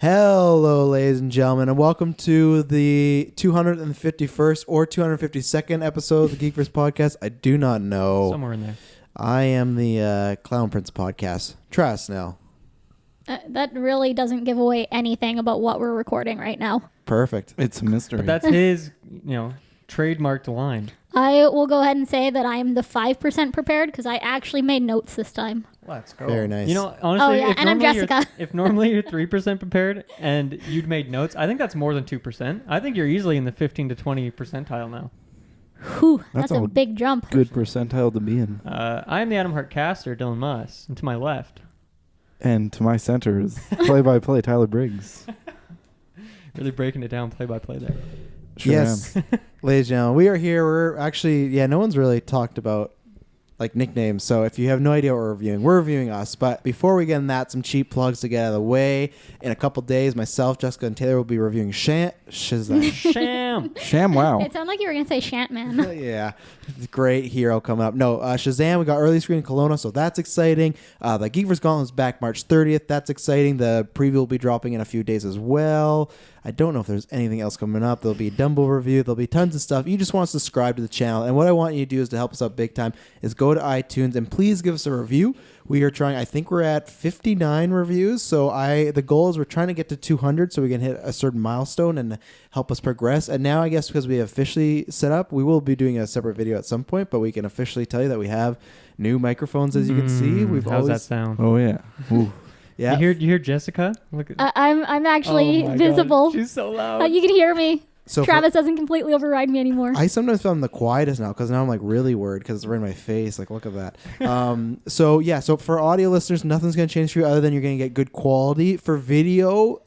Hello, ladies and gentlemen, and welcome to the 251st or 252nd episode of the Geekverse podcast. I do not know. Somewhere in there. I am the Clown Prince podcast. Try us now. That really doesn't give away anything about what we're recording right now. Perfect. It's a mystery. But that's his, trademarked line. I will go ahead and say that I am the 5% prepared because I actually made notes this time. Let's go. Very nice. Honestly, yeah, and I'm Jessica. If normally you're 3% prepared and you'd made notes, I think that's more than 2%. I think you're easily in the 15 to 20 percentile now. Whew, that's That's a a big jump. good percentile to be in. I am the Adam Hart caster, Dylan Muss, and to my left. And to my center is play-by-play Tyler Briggs. Really breaking it down play-by-play there. Sure Yes, am. ladies and gentlemen, we are here. We're actually, no one's really talked about like nicknames. So if you have no idea what we're reviewing us. But before we get in that, some cheap plugs to get out of the way. In a couple days, myself, Jessica, and Taylor will be reviewing Shazam. Sham wow. It sounded like you were going to say Shantman. Yeah, it's a great hero coming up. No, Shazam, we got early screen in Kelowna, so that's exciting. The Geeksall Gauntlet is back March 30th. That's exciting. The preview will be dropping in a few days as well. I don't know if there's anything else coming up. There'll be a Dumbo review. There'll be tons of stuff. You just want to subscribe to the channel. And what I want you to do is to help us out big time is go to iTunes and please give us a review. We are trying, I think we're at 59 reviews. So the goal is we're trying to get to 200 so we can hit a certain milestone and help us progress. And now I guess because we have officially set up, we will be doing a separate video at some point, but we can officially tell you that we have new microphones, as you can see. How's that sound? Oh, yeah. Ooh. Yeah. You hear Jessica? Look at I'm actually Oh my visible. God. She's so loud. You can hear me. So Travis doesn't completely override me anymore. I sometimes feel I'm the quietest now because now I'm like really worried because it's right in my face. Like, look at that. So for audio listeners, nothing's going to change for you other than you're going to get good quality. For video,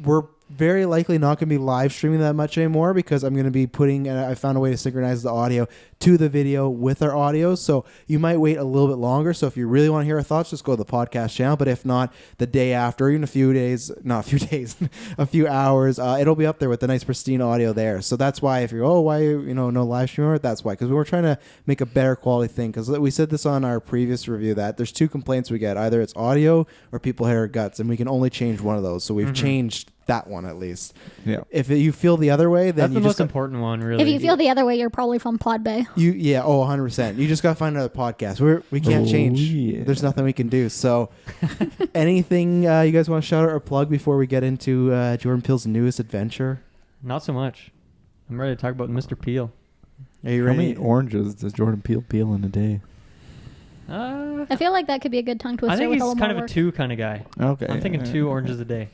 we're very likely not going to be live streaming that much anymore because I'm going to be I found a way to synchronize the audio to the video with our audio. So you might wait a little bit longer. So if you really want to hear our thoughts, just go to the podcast channel. But if not, the day after, or even a few hours, it'll be up there with the nice pristine audio there. So that's why if you're, no live streamer, that's why. Because we were trying to make a better quality thing. Because we said this on our previous review that there's two complaints we get. Either it's audio or people hear our guts. And we can only change one of those. So we've changed that one at least. Yeah. If you feel the other way, then That's the most important one, really. If you feel the other way, you're probably from Pod Bay. 100%. You just got to find another podcast. We can't change. Yeah. There's nothing we can do. So anything you guys want to shout out or plug before we get into Jordan Peele's newest adventure? Not so much. I'm ready to talk about Mr. Peel. Are you How ready? many oranges does Jordan Peele peel in a day? I feel like that could be a good tongue twister. I think with he's a little kind of more a 2 kind of guy. Okay. I'm thinking 2 oranges a day.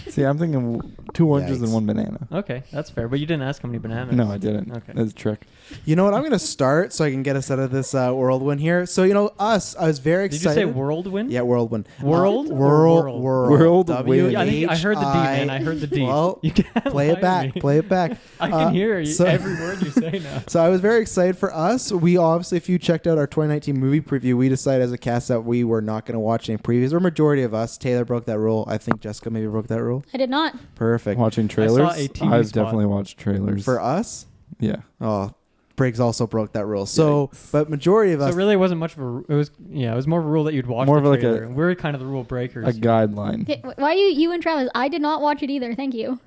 See, I'm thinking 2 oranges Yikes. and 1 banana. Okay, that's fair. But you didn't ask how many bananas. No, I didn't. Okay. That's a trick. You know what? I'm going to start so I can get us out of this whirlwind here. So, I was very Did excited. you say whirlwind? Yeah, whirlwind. World? Or World. World W-H-I. I think I heard the D, man. I heard the D. Well, you can't play lie it to back. me. Play it back. I can hear every word you say now. So I was very excited for us. We obviously, if you checked out our 2019 movie preview, we decided as a cast that we were not going to watch any previews, or majority of us. Taylor broke that rule. I think Jessica maybe broke that rule. I did not. Perfect. Watching trailers? a TV I've spot. definitely watched trailers. For us? Yeah. Oh, Briggs also broke that rule. So, but majority of So us. it really wasn't much of a. It was more of a rule that you'd watch. More the of like trailer. We're kind of the rule breakers. A guideline. Why you and Travis? I did not watch it either. Thank you.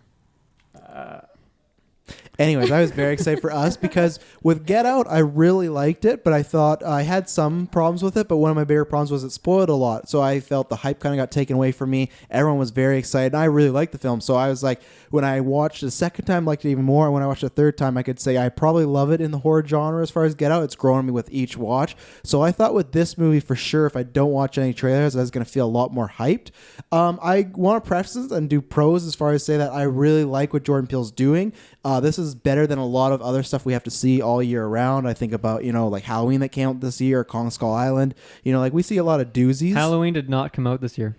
Anyways, I was very excited for us because with Get Out, I really liked it, but I thought I had some problems with it. But one of my bigger problems was it spoiled a lot. So I felt the hype kind of got taken away from me. Everyone was very excited. And I really liked the film. So I was like, when I watched the second time, I liked it even more. And when I watched the third time, I could say I probably love it in the horror genre as far as Get Out. It's grown on me with each watch. So I thought with this movie, for sure, if I don't watch any trailers, I was going to feel a lot more hyped. I want to preface this and do pros as far as say that I really like what Jordan Peele's doing. This is better than a lot of other stuff we have to see all year around. I think about, like Halloween that came out this year, Kong Skull Island. We see a lot of doozies. Halloween did not come out this year.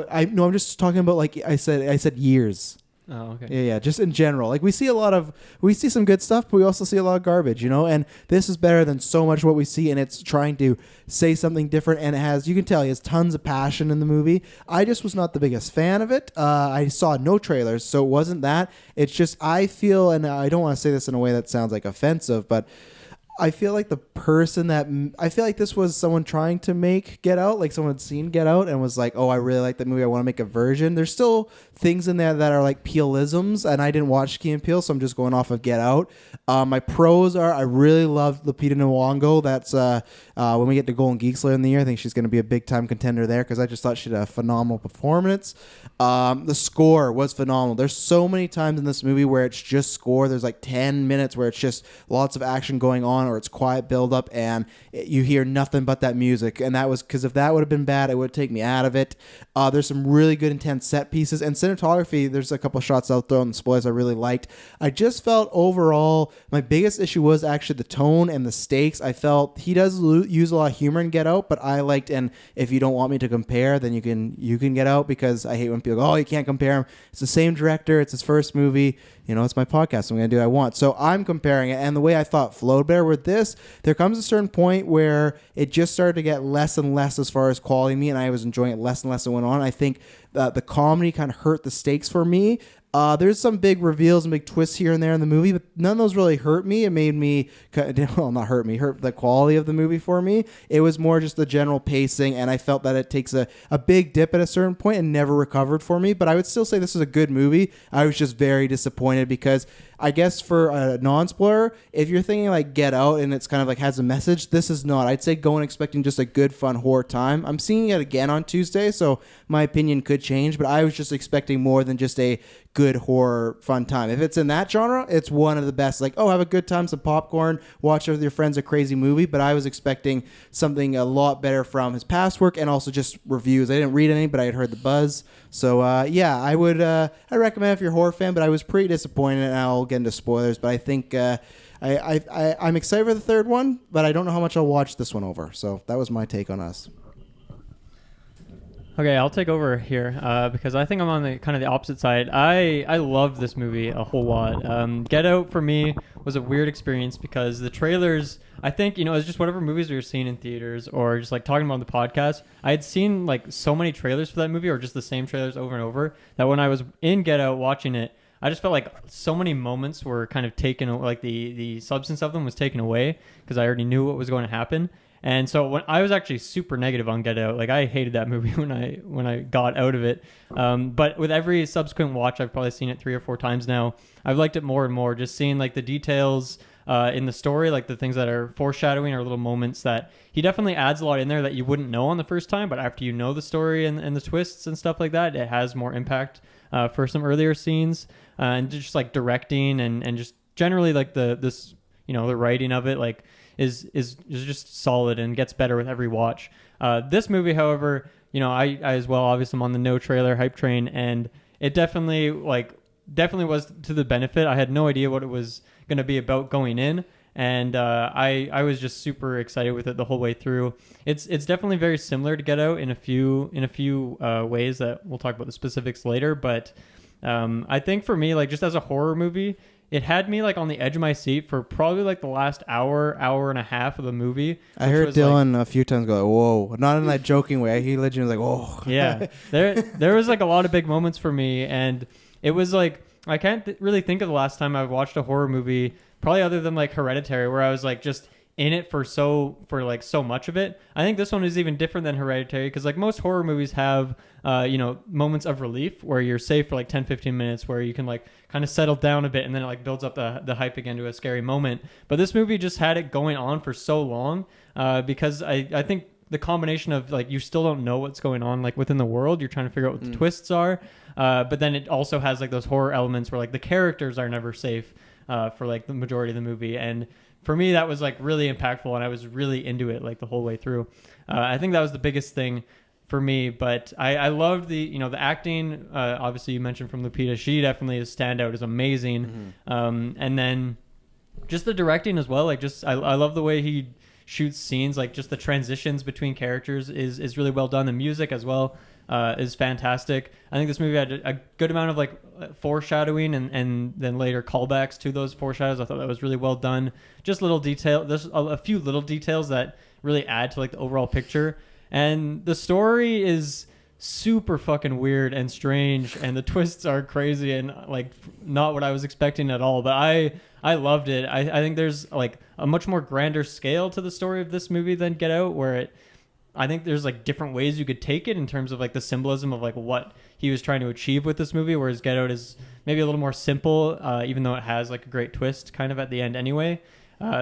I'm just talking about, like I said years. Oh, okay. Yeah, just in general. Like we see some good stuff, but we also see a lot of garbage, and this is better than so much what we see, and it's trying to say something different, and you can tell he has tons of passion in the movie. I just was not the biggest fan of it. I saw no trailers, so it wasn't that. It's just I feel, and I don't want to say this in a way that sounds like offensive, but I feel like I feel like this was someone trying to make Get Out, like someone had seen Get Out and was like, oh, I really like that movie, I want to make a version. There's still things in there that are like Peelisms, and I didn't watch Key and Peele, so I'm just going off of Get Out. My pros are I really love Lupita Nyong'o. That's when we get to Golden Geeks later in the year, I think she's going to be a big time contender there because I just thought she had a phenomenal performance. The score was phenomenal. There's so many times in this movie where it's just score. There's like 10 minutes where it's just lots of action going on, or it's quiet build up and you hear nothing but that music. And that was because if that would have been bad, it would take me out of it. There's some really good intense set pieces and cinematography. There's a couple shots out there on the spoilers I really liked. I just felt overall my biggest issue was actually the tone and the stakes. I felt he does use a lot of humor in Get Out, but I liked, and if you don't want me to compare, then you can Get Out, because I hate when people go, oh, you can't compare him. It's the same director. It's his first movie. You know, it's my podcast. I'm going to do what I want. So I'm comparing it. And the way I thought flowed better with this, there comes a certain point where it just started to get less and less as far as quality me, and I was enjoying it less and less as it went on. I think the comedy kind of hurt the stakes for me. There's some big reveals and big twists here and there in the movie, but none of those really hurt me. It made me, well, not hurt me, hurt the quality of the movie for me. It was more just the general pacing, and I felt that it takes a big dip at a certain point and never recovered for me. But I would still say this is a good movie. I was just very disappointed because I guess for a non-spoiler, if you're thinking like Get Out and it's kind of like has a message, this is not. I'd say go in expecting just a good, fun horror time. I'm seeing it again on Tuesday, so my opinion could change, but I was just expecting more than just a good horror fun time. If it's in that genre, it's one of the best. Like, oh, have a good time, some popcorn, watch with your friends a crazy movie. But I was expecting something a lot better from his past work and also just reviews. I didn't read any, but I had heard the buzz. So yeah, I would I recommend if you're a horror fan, but I was pretty disappointed, and I'll get into spoilers. But I think I'm excited for the third one, but I don't know how much I'll watch this one over. So that was my take on Us. Okay, I'll take over here because I think I'm on the kind of the opposite side. I love this movie a whole lot. Get Out for me was a weird experience because the trailers, I think, you know, it's just whatever movies we were seeing in theaters or just like talking about on the podcast. I had seen like so many trailers for that movie or just the same trailers over and over that when I was in Get Out watching it, I just felt like so many moments were kind of taken, like the substance of them was taken away because I already knew what was going to happen. And so when I was actually super negative on Get Out, like I hated that movie when I got out of it. But with every subsequent watch, I've probably seen it 3 or 4 times now. I've liked it more and more. Just seeing like the details in the story, like the things that are foreshadowing or little moments that he definitely adds a lot in there that you wouldn't know on the first time. But after you know the story and the twists and stuff like that, it has more impact for some earlier scenes and just like directing and just generally like the writing of it, like. Is just solid and gets better with every watch. This movie, however, you know, I as well, obviously I'm on the no trailer hype train, and it definitely was to the benefit. I had no idea what it was going to be about going in, and I was just super excited with it the whole way through. It's definitely very similar to Get Out in a few ways that we'll talk about the specifics later, but I think for me, like just as a horror movie, it had me like on the edge of my seat for probably like the last hour and a half of the movie. I heard Dylan a few times go, whoa, not in that joking way. He legitimately was like, whoa. Yeah, there was like a lot of big moments for me, and it was like I can't really think of the last time I've watched a horror movie, probably other than like Hereditary, where I was like just in it for so much of it. I think this one is even different than Hereditary because like most horror movies have moments of relief where you're safe for like 10-15 minutes where you can like kind of settle down a bit and then it like builds up the hype again to a scary moment. But this movie just had it going on for so long because I think the combination of like you still don't know what's going on like within the world, you're trying to figure out what the twists are, but then it also has like those horror elements where like the characters are never safe for like the majority of the movie. And for me, that was like really impactful, and I was really into it like the whole way through. I think that was the biggest thing for me, but I loved the acting. Obviously, you mentioned from Lupita, she definitely is standout, is amazing. And then just the directing as well. Like just I love the way he shoots scenes. Like just the transitions between characters is really well done. The music as well is fantastic. I think this movie had a good amount of like foreshadowing and then later callbacks to those foreshadows. I thought that was really well done. Just little detail. There's a few little details that really add to like the overall picture. And the story is super fucking weird and strange, and the twists are crazy and like not what I was expecting at all. But I loved it. I think there's like a much more grander scale to the story of this movie than Get Out, where I think there's like different ways you could take it in terms of like the symbolism of like what he was trying to achieve with this movie, whereas Get Out is maybe a little more simple, even though it has like a great twist kind of at the end anyway.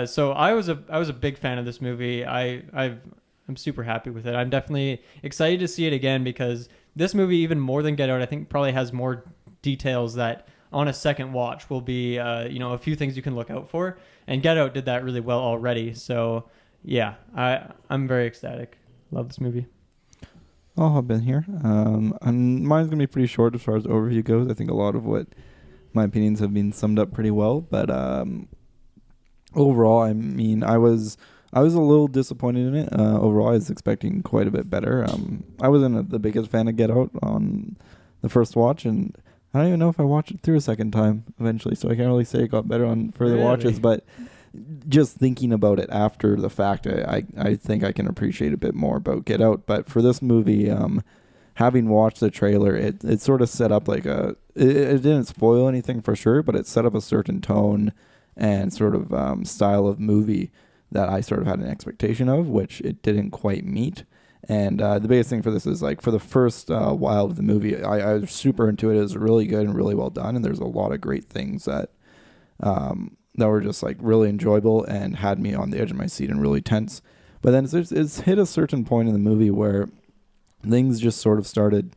So I was a big fan of this movie. I'm super happy with it. I'm definitely excited to see it again, because this movie, even more than Get Out, I think probably has more details that on a second watch will be, a few things you can look out for. And Get Out did that really well already. So yeah, I'm very ecstatic. Love this movie. I'll hop in here. And mine's going to be pretty short as far as overview goes. I think a lot of what my opinions have been summed up pretty well. But overall, I mean, I was a little disappointed in it. Overall, I was expecting quite a bit better. I wasn't the biggest fan of Get Out on the first watch, and I don't even know if I watched it through a second time eventually, so I can't really say it got better on further watches. But just thinking about it after the fact, I think I can appreciate a bit more about Get Out. But for this movie, having watched the trailer, it sort of set up like it didn't spoil anything for sure, but it set up a certain tone and sort of style of movie that I sort of had an expectation of, which it didn't quite meet. And the biggest thing for this is, like, for the first while of the movie, I was super into it. It was really good and really well done, and there's a lot of great things that were just, like, really enjoyable and had me on the edge of my seat and really tense. But then it's hit a certain point in the movie where things just sort of started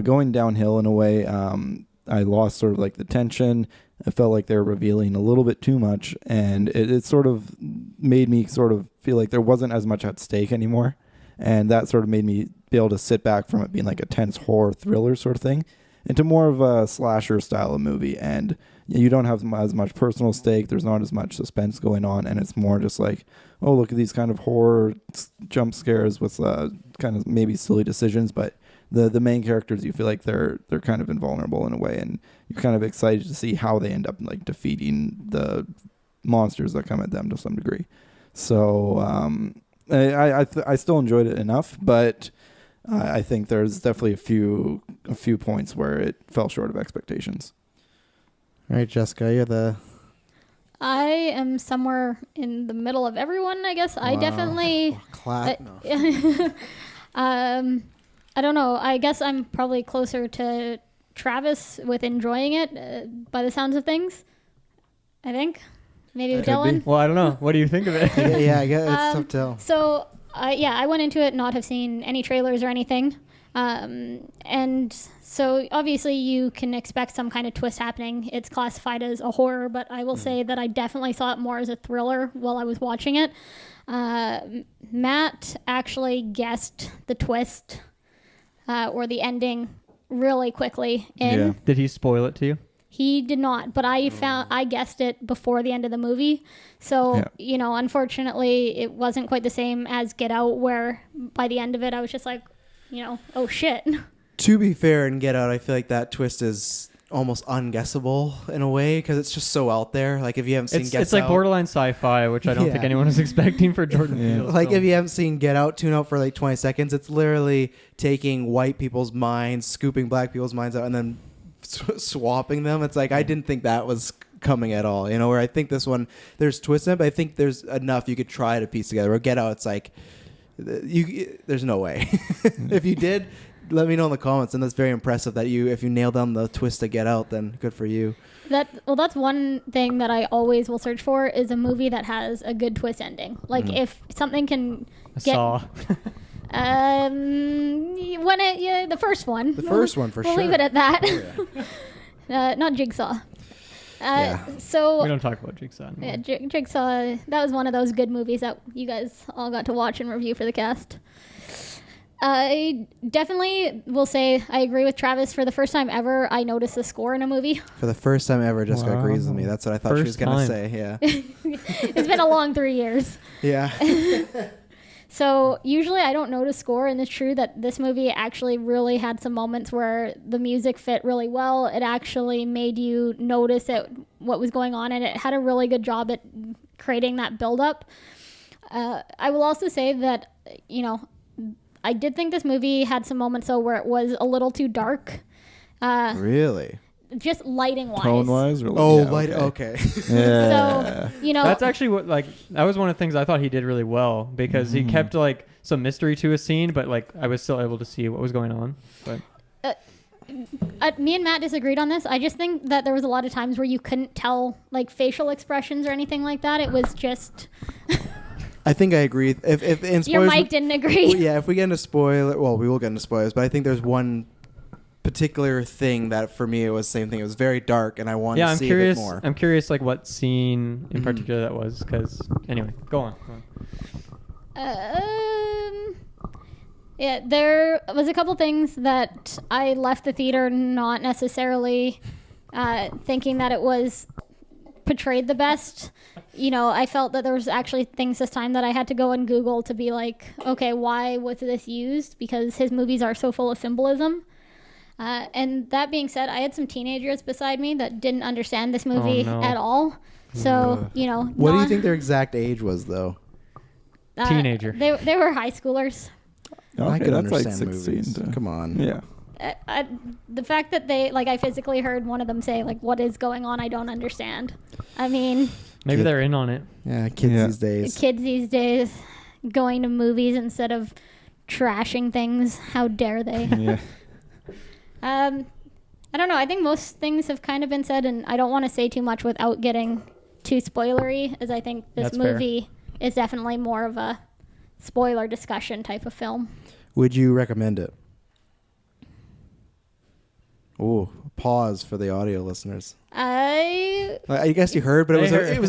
going downhill in a way. I lost sort of, like, the tension. I felt like they were revealing a little bit too much, and it sort of made me sort of feel like there wasn't as much at stake anymore. And that sort of made me be able to sit back from it being like a tense horror thriller sort of thing into more of a slasher style of movie. And you don't have as much personal stake. There's not as much suspense going on. And it's more just like, oh, look at these kind of horror jump scares with kind of maybe silly decisions. But the main characters, you feel like they're kind of invulnerable in a way. And you're kind of excited to see how they end up like defeating the monsters that come at them to some degree. So, I still enjoyed it enough, but I think there's definitely a few points where it fell short of expectations. All right, Jessica, you're I am somewhere in the middle of everyone, I guess. I definitely... I don't know. I guess I'm probably closer to Travis with enjoying it by the sounds of things, I think. Maybe with Dylan. Well, I don't know. What do you think of it? yeah, I guess it's tough to tell. So, I went into it not have seen any trailers or anything. And so, obviously, you can expect some kind of twist happening. It's classified as a horror, but I will say that I definitely saw it more as a thriller while I was watching it. Matt actually guessed the twist or the ending really quickly. Yeah. Did he spoil it to you? He did not, but I guessed it before the end of the movie. So, unfortunately, it wasn't quite the same as Get Out, where by the end of it, I was just like, oh shit. To be fair, in Get Out, I feel like that twist is almost unguessable in a way, because it's just so out there. Like, if you haven't seen Get Out... It's like borderline sci-fi, which I don't think anyone was expecting for Jordan Peele. Like, if you haven't seen Get Out, tune out for like 20 seconds. It's literally taking white people's minds, scooping black people's minds out, and then swapping them. It's like, I didn't think that was coming at all, where I think this one, there's twists in it, but I think there's enough you could try to piece together. Or Get Out, it's like, there's no way. If you did, let me know in the comments, and that's very impressive that if you nail down the twist to Get Out, then good for you. That's one thing that I always will search for, is a movie that has a good twist ending. Like, if something can Saw. The first one. The first one, for sure. We'll leave it at that. Oh, yeah. Not Jigsaw. So we don't talk about Jigsaw anymore. Yeah, Jigsaw, that was one of those good movies that you guys all got to watch and review for the cast. I definitely will say I agree with Travis. For the first time ever, I noticed the score in a movie. For the first time ever, Jessica agrees with me. That's what I thought she was going to say. Yeah. It's been a long 3 years. Yeah. So usually I don't notice score, and it's true that this movie actually really had some moments where the music fit really well. It actually made you notice what was going on, and it had a really good job at creating that build-up. I will also say that, I did think this movie had some moments though where it was a little too dark. Really? Just lighting wise. Tone wise? Oh, light. Okay. Yeah. So, you know, That's actually what, like, that was one of the things I thought he did really well, because he kept like some mystery to a scene, but like I was still able to see what was going on. But me and Matt disagreed on this. I just think that there was a lot of times where you couldn't tell like facial expressions or anything like that. It was just I think I agree. If in spoilers, your mic didn't agree. well, yeah, if we get into spoiler, well, we will get into spoilers, but I think there's one particular thing that for me it was the same thing. It was very dark, and I wanted to I'm see curious. a bit more. I'm curious, like what scene in particular that was, because anyway, go on. Yeah, there was a couple things that I left the theater not necessarily thinking that it was portrayed the best. You know, I felt that there was actually things this time that I had to go and Google to be like, okay, why was this used? Because his movies are so full of symbolism. And that being said, I had some teenagers beside me that didn't understand this movie at all. So, you know. What do you think their exact age was, though? Teenager. They were high schoolers. Okay, I could that's like understand 16 movies. to- Come on. Yeah. The fact that they, like, I physically heard one of them say, like, what is going on? I don't understand. I mean, Maybe they're in on it. Yeah, kids Yeah. these days. kids these days going to movies instead of trashing things. How dare they? Yeah. I don't know. I think most things have kind of been said, and I don't want to say too much without getting too spoilery, as I think this That's fair. movie is definitely more of a spoiler discussion type of film. Would you recommend it? Oh, pause for the audio listeners. I guess you heard, but it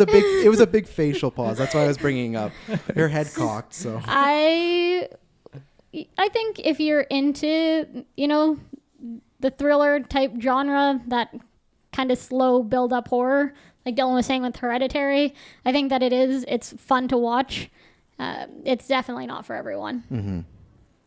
was a big facial pause. That's why I was bringing up your head cocked. So I think if you're into, you know, the thriller type genre, that kind of slow build up horror, like Dylan was saying with Hereditary, I think that it's fun to watch. It's definitely not for everyone. Mm-hmm.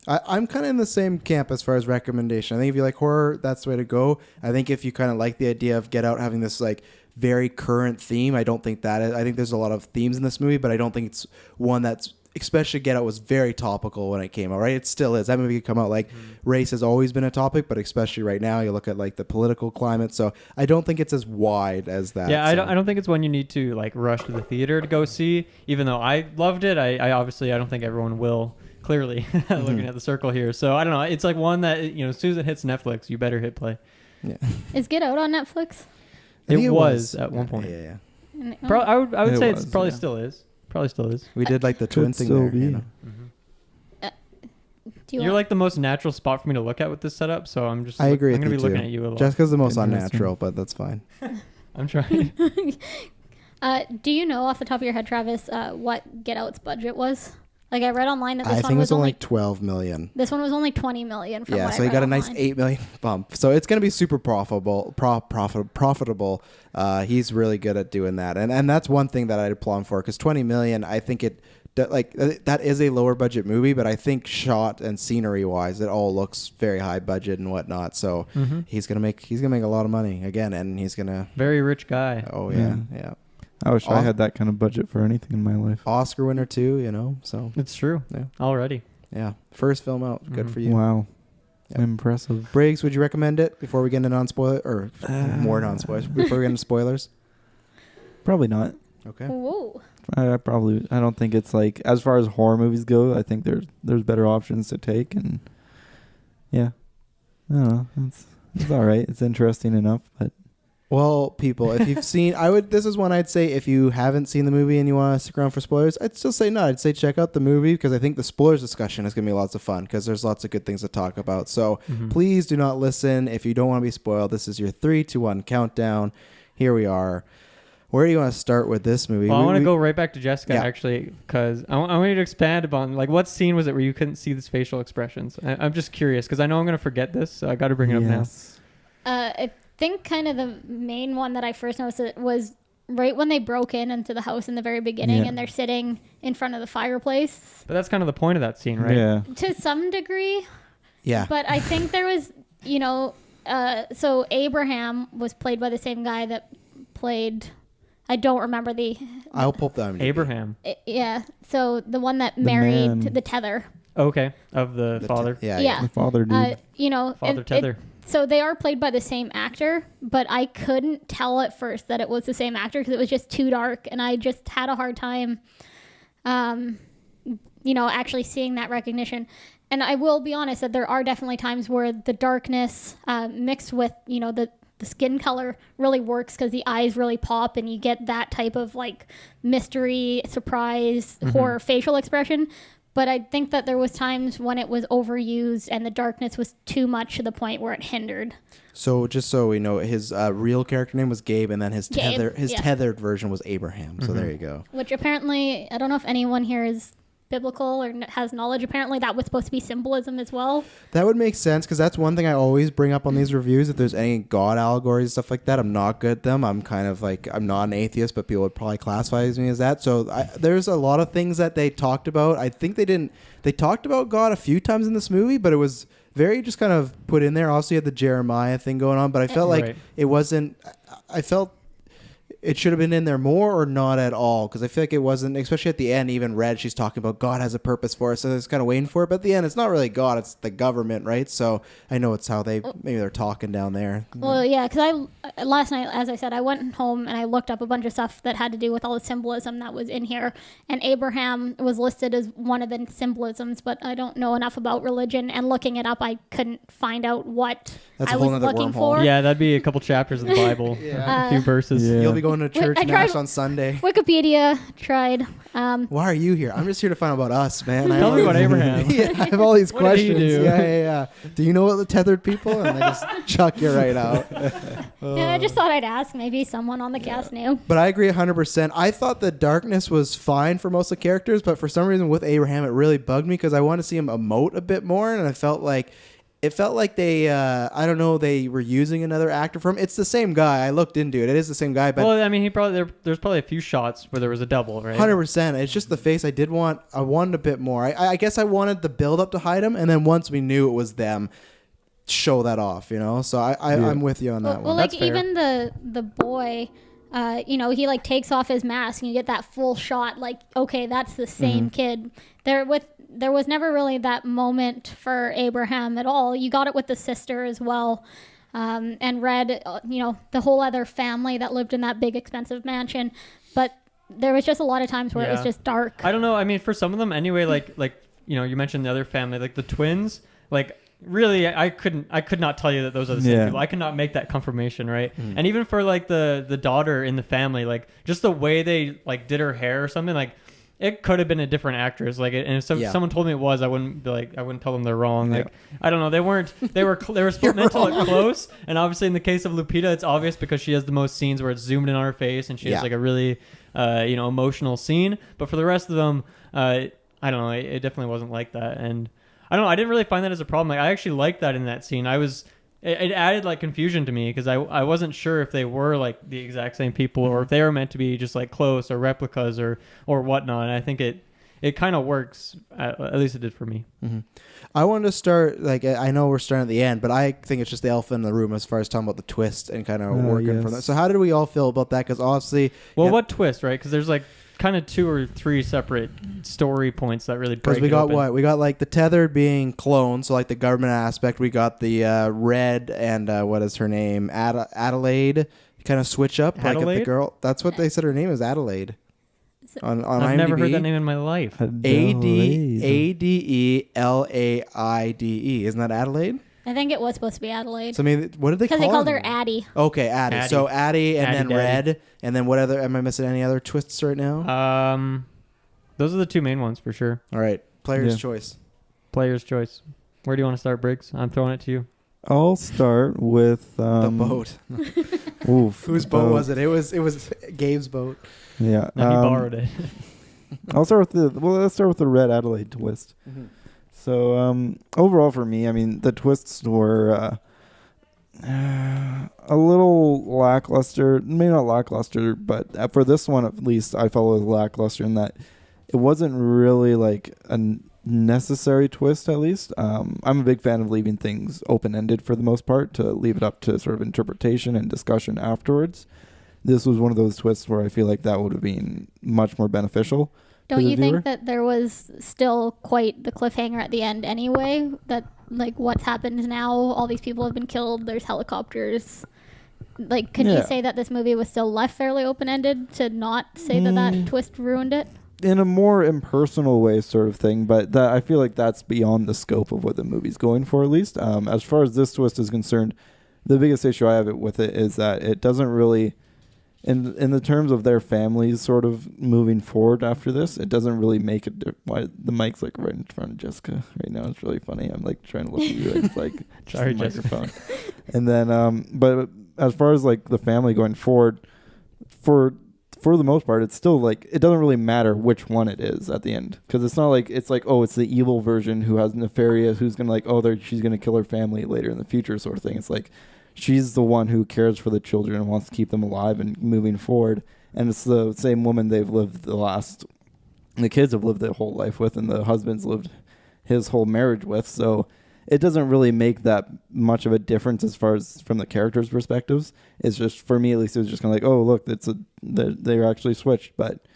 I'm kind of in the same camp as far as recommendation. I think if you like horror, that's the way to go. I think if you kind of like the idea of Get Out having this like very current theme, I don't think that is. I think there's a lot of themes in this movie, but I don't think it's one that's, especially Get Out was very topical when it came out, right? It still is. That movie could come out like race has always been a topic, but especially right now, you look at like the political climate. So I don't think it's as wide as that. Yeah, so. I don't think it's one you need to like rush to the theater to go see. Even though I loved it, I obviously I don't think everyone will. Clearly, looking at the circle here. So I don't know. It's like one that, you know, as soon as it hits Netflix, you better hit play. Yeah. Is Get Out on Netflix? I think It was at one point. Yeah. And- I would It say was, it's probably yeah. still is. Probably still is. We did like the twin Could thing still there. be. You know? Do you You're want- like the most natural spot for me to look at with this setup. So I'm just. I agree I'm with gonna you be too. looking at you a lot. Jessica's the most Interesting. unnatural, but that's fine. I'm trying. do you know off the top of your head, Travis, what Get Out's budget was? Like I read online that this I one think it was was only like 12 million. this one was only 20 million. From Yeah, what so I he read got a nice online. 8 million bump. So it's going to be super profitable. Profitable. He's really good at doing that, and that's one thing that I'd applaud him for, because 20 million, I think that is a lower budget movie, but I think shot and scenery wise, it all looks very high budget and whatnot. So he's gonna make a lot of money again, and he's gonna. Very rich guy. Oh yeah. I wish I had that kind of budget for anything in my life. Oscar winner too, you know. So It's true. Yeah. Already. yeah, first film out. Good for you. Wow. Yep. Impressive. Briggs, would you recommend it before we get into non-spoiler or more non-spoilers? Before we get into spoilers? Probably not. Okay. Whoa. I don't think it's like, as far as horror movies go, I think there's better options to take, and yeah, I don't know. It's all right. It's interesting enough, but Well, people, if you've seen, this is one I'd say if you haven't seen the movie and you want to stick around for spoilers, I'd still say no. I'd say check out the movie, because I think the spoilers discussion is going to be lots of fun, because there's lots of good things to talk about. So please do not listen if you don't want to be spoiled. This is your 3, 2, 1 countdown. Here we are. Where do you want to start with this movie? Well, I want to go right back to Jessica, Yeah. actually, because I want you to expand upon, like, what scene was it where you couldn't see these facial expressions? I'm just curious, because I know I'm going to forget this, so I got to bring it up now. yes. I think kind of the main one that I first noticed was right when they broke into the house in the very beginning, Yeah. and they're sitting in front of the fireplace. But that's kind of the point of that scene, right? Yeah. To some degree, Yeah. but I think there was, you know, so Abraham was played by the same guy that played, I don't remember I'll pull up the IMDb. Abraham. yeah, so the one that married man. the Tether. Okay, of the father. Yeah. The father dude. You know, Father Tether. so they are played by the same actor, but I couldn't tell at first that it was the same actor because it was just too dark, and I just had a hard time, you know, actually seeing that recognition. And I will be honest that there are definitely times where the darkness mixed with, you know, the skin color really works because the eyes really pop and you get that type of like mystery, surprise, horror facial expression. But I think that there was times when it was overused and the darkness was too much to the point where it hindered. So just so we know, his real character name was Gabe, and then his Gabe, tethered version was Abraham. So there you go. Which apparently, I don't know if anyone here is biblical or has knowledge. Apparently that was supposed to be symbolism as well. That would make sense because that's one thing I always bring up on these reviews. If there's any God allegories and stuff like that, I'm not good at them. I'm kind of like, I'm not an atheist, but people would probably classify me as that. So there's a lot of things that they talked about. I think they talked about God a few times in this movie, but it was very just kind of put in there. Also, you had the Jeremiah thing going on, but I felt like it wasn't, I felt it should have been in there more or not at all, because I feel like it wasn't, especially at the end. Even Red, she's talking about God has a purpose for us, so it's kind of waiting for it. But at the end, it's not really God, it's the government, right? So I know it's how maybe they're talking down there. Well, yeah, because last night, as I said, I went home and I looked up a bunch of stuff that had to do with all the symbolism that was in here, and Abraham was listed as one of the symbolisms, but I don't know enough about religion, and looking it up, I couldn't find out what I was looking for. Yeah, that'd be a couple chapters of the Bible, a few verses. Yeah. You'll be going to church mass on Sunday. Wikipedia tried. Why are you here? I'm just here to find out about us, man. Tell me about Abraham. I have all these What did he questions. do? Yeah. Do you know what the tethered people? And they just chuck you right out. Yeah, I just thought I'd ask. Maybe someone on the cast knew. But I agree 100%. I thought the darkness was fine for most of the characters, but for some reason with Abraham, it really bugged me because I wanted to see him emote a bit more, and I felt like they, I don't know, they were using another actor for him. It's the same guy. I looked into it. It is the same guy. But well, I mean, there's probably a few shots where there was a double, right? 100%. It's just the face. I wanted a bit more. I guess I wanted the build up to hide him, and then once we knew it was them, show that off, you know? So I'm with you on that one. Well, like even the boy, you know, he like takes off his mask and you get that full shot. Like, okay, that's the same kid. There was never really that moment for Abraham at all. You got it with the sister as well. And Red, you know, the whole other family that lived in that big expensive mansion. But there was just a lot of times where it was just dark. I don't know. I mean, for some of them anyway, like you know, you mentioned the other family, like the twins, like really I could not tell you that those are the same people. I could not make that confirmation, right? And even for like the daughter in the family, like just the way they like did her hair or something, like it could have been a different actress, like, and if someone told me it was, I wouldn't tell them they're wrong. Like, I don't know, they were split meant to look close, and obviously in the case of Lupita, it's obvious because she has the most scenes where it's zoomed in on her face, and she has like a really, you know, emotional scene. But for the rest of them, I don't know, it definitely wasn't like that, and I don't know, I didn't really find that as a problem. Like, I actually liked that in that scene. It added like confusion to me because I wasn't sure if they were like the exact same people or if they were meant to be just like close or replicas or whatnot. And I think it kind of works. At least it did for me. I wanted to start, like, I know we're starting at the end, but I think it's just the elephant in the room as far as talking about the twist and kind of working from that. So how did we all feel about that? Because obviously, what twist, right? Because there's like kind of 2 or 3 separate story points that really break. Because we got we got like the tethered being cloned, so like the government aspect. We got the Red and what is her name, Adelaide, kind of switch up. Adelaide? Like if the girl, that's what they said her name is, Adelaide. On I've IMDb. never heard that name in my life. Adelaide. Isn't that Adelaide? I think it was supposed to be Adelaide. So I mean, what did they call her? Because they called her Addie. Okay, Addie. So Addie and then Daddy. Red, and then what other? Am I missing any other twists right now? Those are the 2 main ones for sure. All right, player's choice. Player's choice. Where do you want to start, Briggs? I'm throwing it to you. I'll start with The boat. Oof. Whose boat was it? It was Gabe's boat. Yeah. No, he borrowed it. Let's start with the Red Adelaide twist. So overall for me, I mean, the twists were a little lackluster. Maybe not lackluster, but for this one at least, I felt it was lackluster in that it wasn't really like a necessary twist, at least. I'm a big fan of leaving things open-ended for the most part, to leave it up to sort of interpretation and discussion afterwards. This was one of those twists where I feel like that would have been much more beneficial. Don't the you viewer. think that there was still quite the cliffhanger at the end anyway? That like what's happened now? All these people have been killed. There's helicopters. Like, could you Yeah. say that this movie was still left fairly open-ended to not say that twist ruined it? In a more impersonal way, sort of thing, but that I feel like that's beyond the scope of what the movie's going for, at least. As far as this twist is concerned, the biggest issue I have with it is that it doesn't really, in the terms of their families sort of moving forward after this, it doesn't really make it. Why the mic's like right in front of Jessica right now? It's really funny. I'm like trying to look at you. It's like just Sorry, the Jessica. microphone. And then, but as far as like the family going forward, for the most part, it's still like it doesn't really matter which one it is at the end, because it's not like it's like, oh, it's the evil version who has nefarious, who's gonna like, oh, she's gonna kill her family later in the future, sort of thing. It's like she's the one who cares for the children and wants to keep them alive and moving forward, and it's the same woman they've lived the kids have lived their whole life with, and the husband's lived his whole marriage with. So it doesn't really make that much of a difference as far as from the characters' perspectives. It's just, for me at least, it was just kind of like, oh, look, they're actually switched. But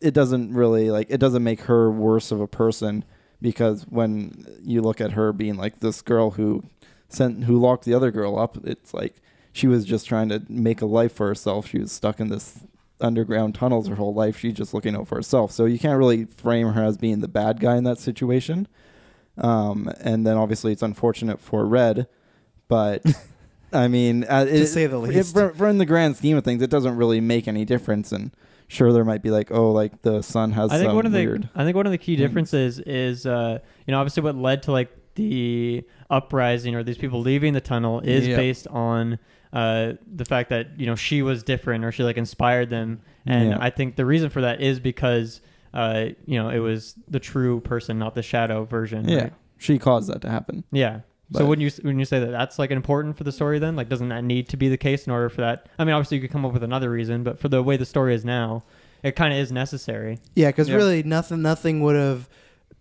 it doesn't really, like, it doesn't make her worse of a person, because when you look at her being like this girl who locked the other girl up, it's like she was just trying to make a life for herself. She was stuck in this underground tunnels her whole life. She's just looking out for herself. So you can't really frame her as being the bad guy in that situation. And then obviously it's unfortunate for Red, but I mean, to say the least, for in the grand scheme of things, it doesn't really make any difference. And sure, there might be like, oh, like the son has some weird. I think one of the key things. differences is, obviously what led to like the uprising or these people leaving the tunnel is based on the fact that she was different, or she like inspired them, and I think the reason for that is because it was the true person, not the shadow version. Yeah, right? She caused that to happen. Yeah. But so when you say that that's like important for the story, then like doesn't that need to be the case in order for that? I mean, obviously you could come up with another reason, but for the way the story is now, it kind of is necessary. Yeah, because really nothing would have.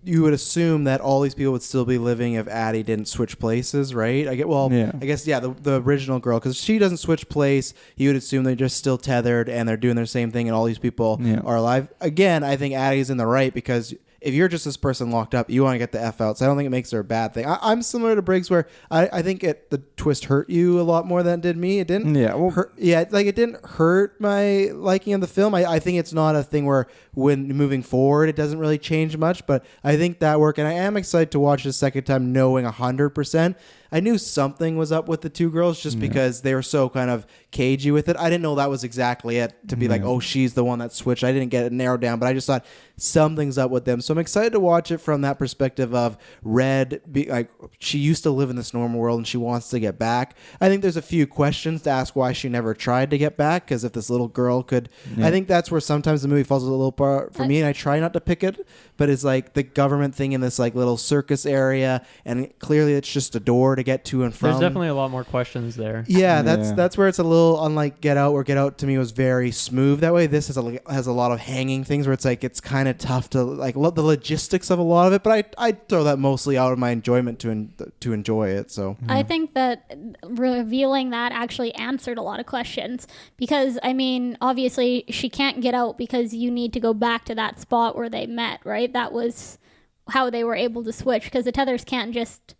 You would assume that all these people would still be living if Addie didn't switch places, right? I guess the original girl, because she doesn't switch place, you would assume they're just still tethered and they're doing their same thing, and all these people are alive. Again, I think Addie's in the right, because if you're just this person locked up, you want to get the F out. So I don't think it makes her a bad thing. I'm similar to Briggs, where I think the twist hurt you a lot more than it did me. It didn't hurt. Yeah, like it didn't hurt my liking of the film. I think it's not a thing where when moving forward, it doesn't really change much. But I think that worked. And I am excited to watch it a second time knowing 100%. I knew something was up with the two girls just because they were so kind of cagey with it. I didn't know that was exactly it, to be like, oh, she's the one that switched. I didn't get it narrowed down, but I just thought something's up with them. So I'm excited to watch it from that perspective of Red. She used to live in this normal world and she wants to get back. I think there's a few questions to ask why she never tried to get back, because if this little girl could, I think that's where sometimes the movie falls a little apart for me, and I try not to pick it, but it's like the government thing in this like little circus area, and clearly it's just a door to get to and from. There's definitely a lot more questions there. Yeah, that's where it's a little unlike Get Out, where Get Out to me was very smooth that way. This has a lot of hanging things where it's like it's kind of tough to like the logistics of a lot of it, but I throw that mostly out of my enjoyment to enjoy it. So I think that revealing that actually answered a lot of questions, because I mean, obviously she can't get out because you need to go back to that spot where they met, right? That was how they were able to switch, because the tethers can't just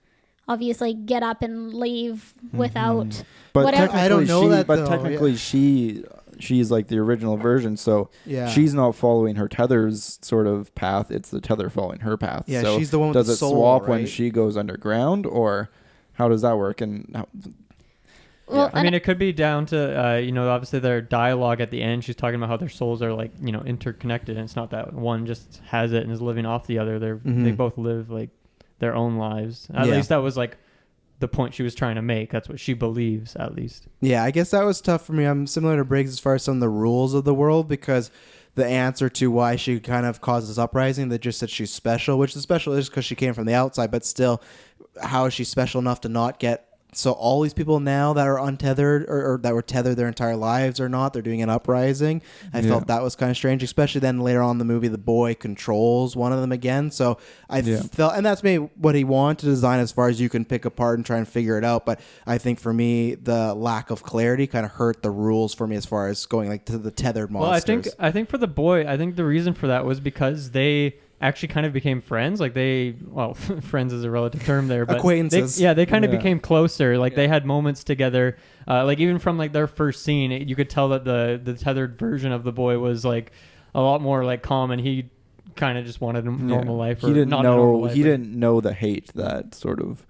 obviously get up and leave without But whatever. I don't know that, But though, technically, she's like the original version, so Yeah. she's not following her tether's sort of path. It's the tether following her path. Yeah, so she's the one with does the it soul, swap when right? she goes underground, or how does that work? And Well, I mean, it could be down to, obviously their dialogue at the end. She's talking about how their souls are like, interconnected. And it's not that one just has it and is living off the other. They both live like their own lives. At least that was like the point she was trying to make. That's what she believes, at least. Yeah, I guess that was tough for me. I'm similar to Briggs as far as some of the rules of the world, because the answer to why she kind of causes uprising, that just said she's special, which the special is because she came from the outside, but still, how is she special enough to not get so all these people now that are untethered or that were tethered their entire lives or not, they're doing an uprising. I felt that was kind of strange, especially then later on in the movie, the boy controls one of them again. So I felt, and that's maybe what he wanted to design as far as you can pick apart and try and figure it out. But I think for me, the lack of clarity kind of hurt the rules for me as far as going like to the tethered monsters. Well, I think for the boy, I think the reason for that was because they actually kind of became friends. Like friends is a relative term there, but acquaintances. They kind of became closer. Like they had moments together. Like even from like their first scene, you could tell that the tethered version of the boy was like a lot more like calm, and he kind of just wanted a normal life. He didn't know the hate that sort of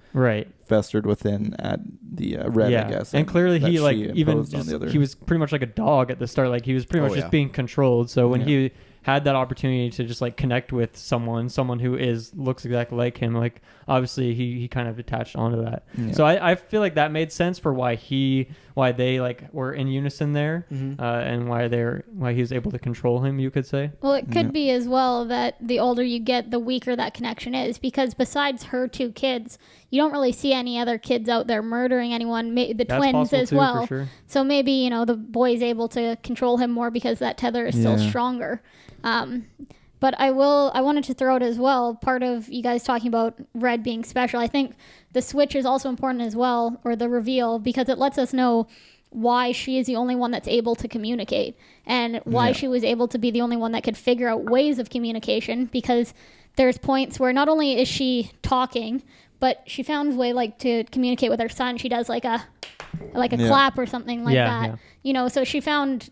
festered within at the Red, I guess. And clearly he like even just, he was pretty much like a dog at the start. Like he was pretty much just being controlled. So when he had that opportunity to just like connect with someone who looks exactly like him, like obviously he kind of attached onto that. So I feel like that made sense for why they like were in unison there, and why he was able to control him, you could say. Well, it could be as well that the older you get, the weaker that connection is, because besides her two kids, you don't really see any other kids out there murdering anyone. The twins as well. Sure. So maybe the boy's able to control him more because that tether is still stronger. But I wanted to throw it as well, part of you guys talking about Red being special. I think the switch is also important as well, or the reveal, because it lets us know why she is the only one that's able to communicate, and why she was able to be the only one that could figure out ways of communication, because there's points where not only is she talking, but she found a way like to communicate with her son. She does like a clap or something like that. So she found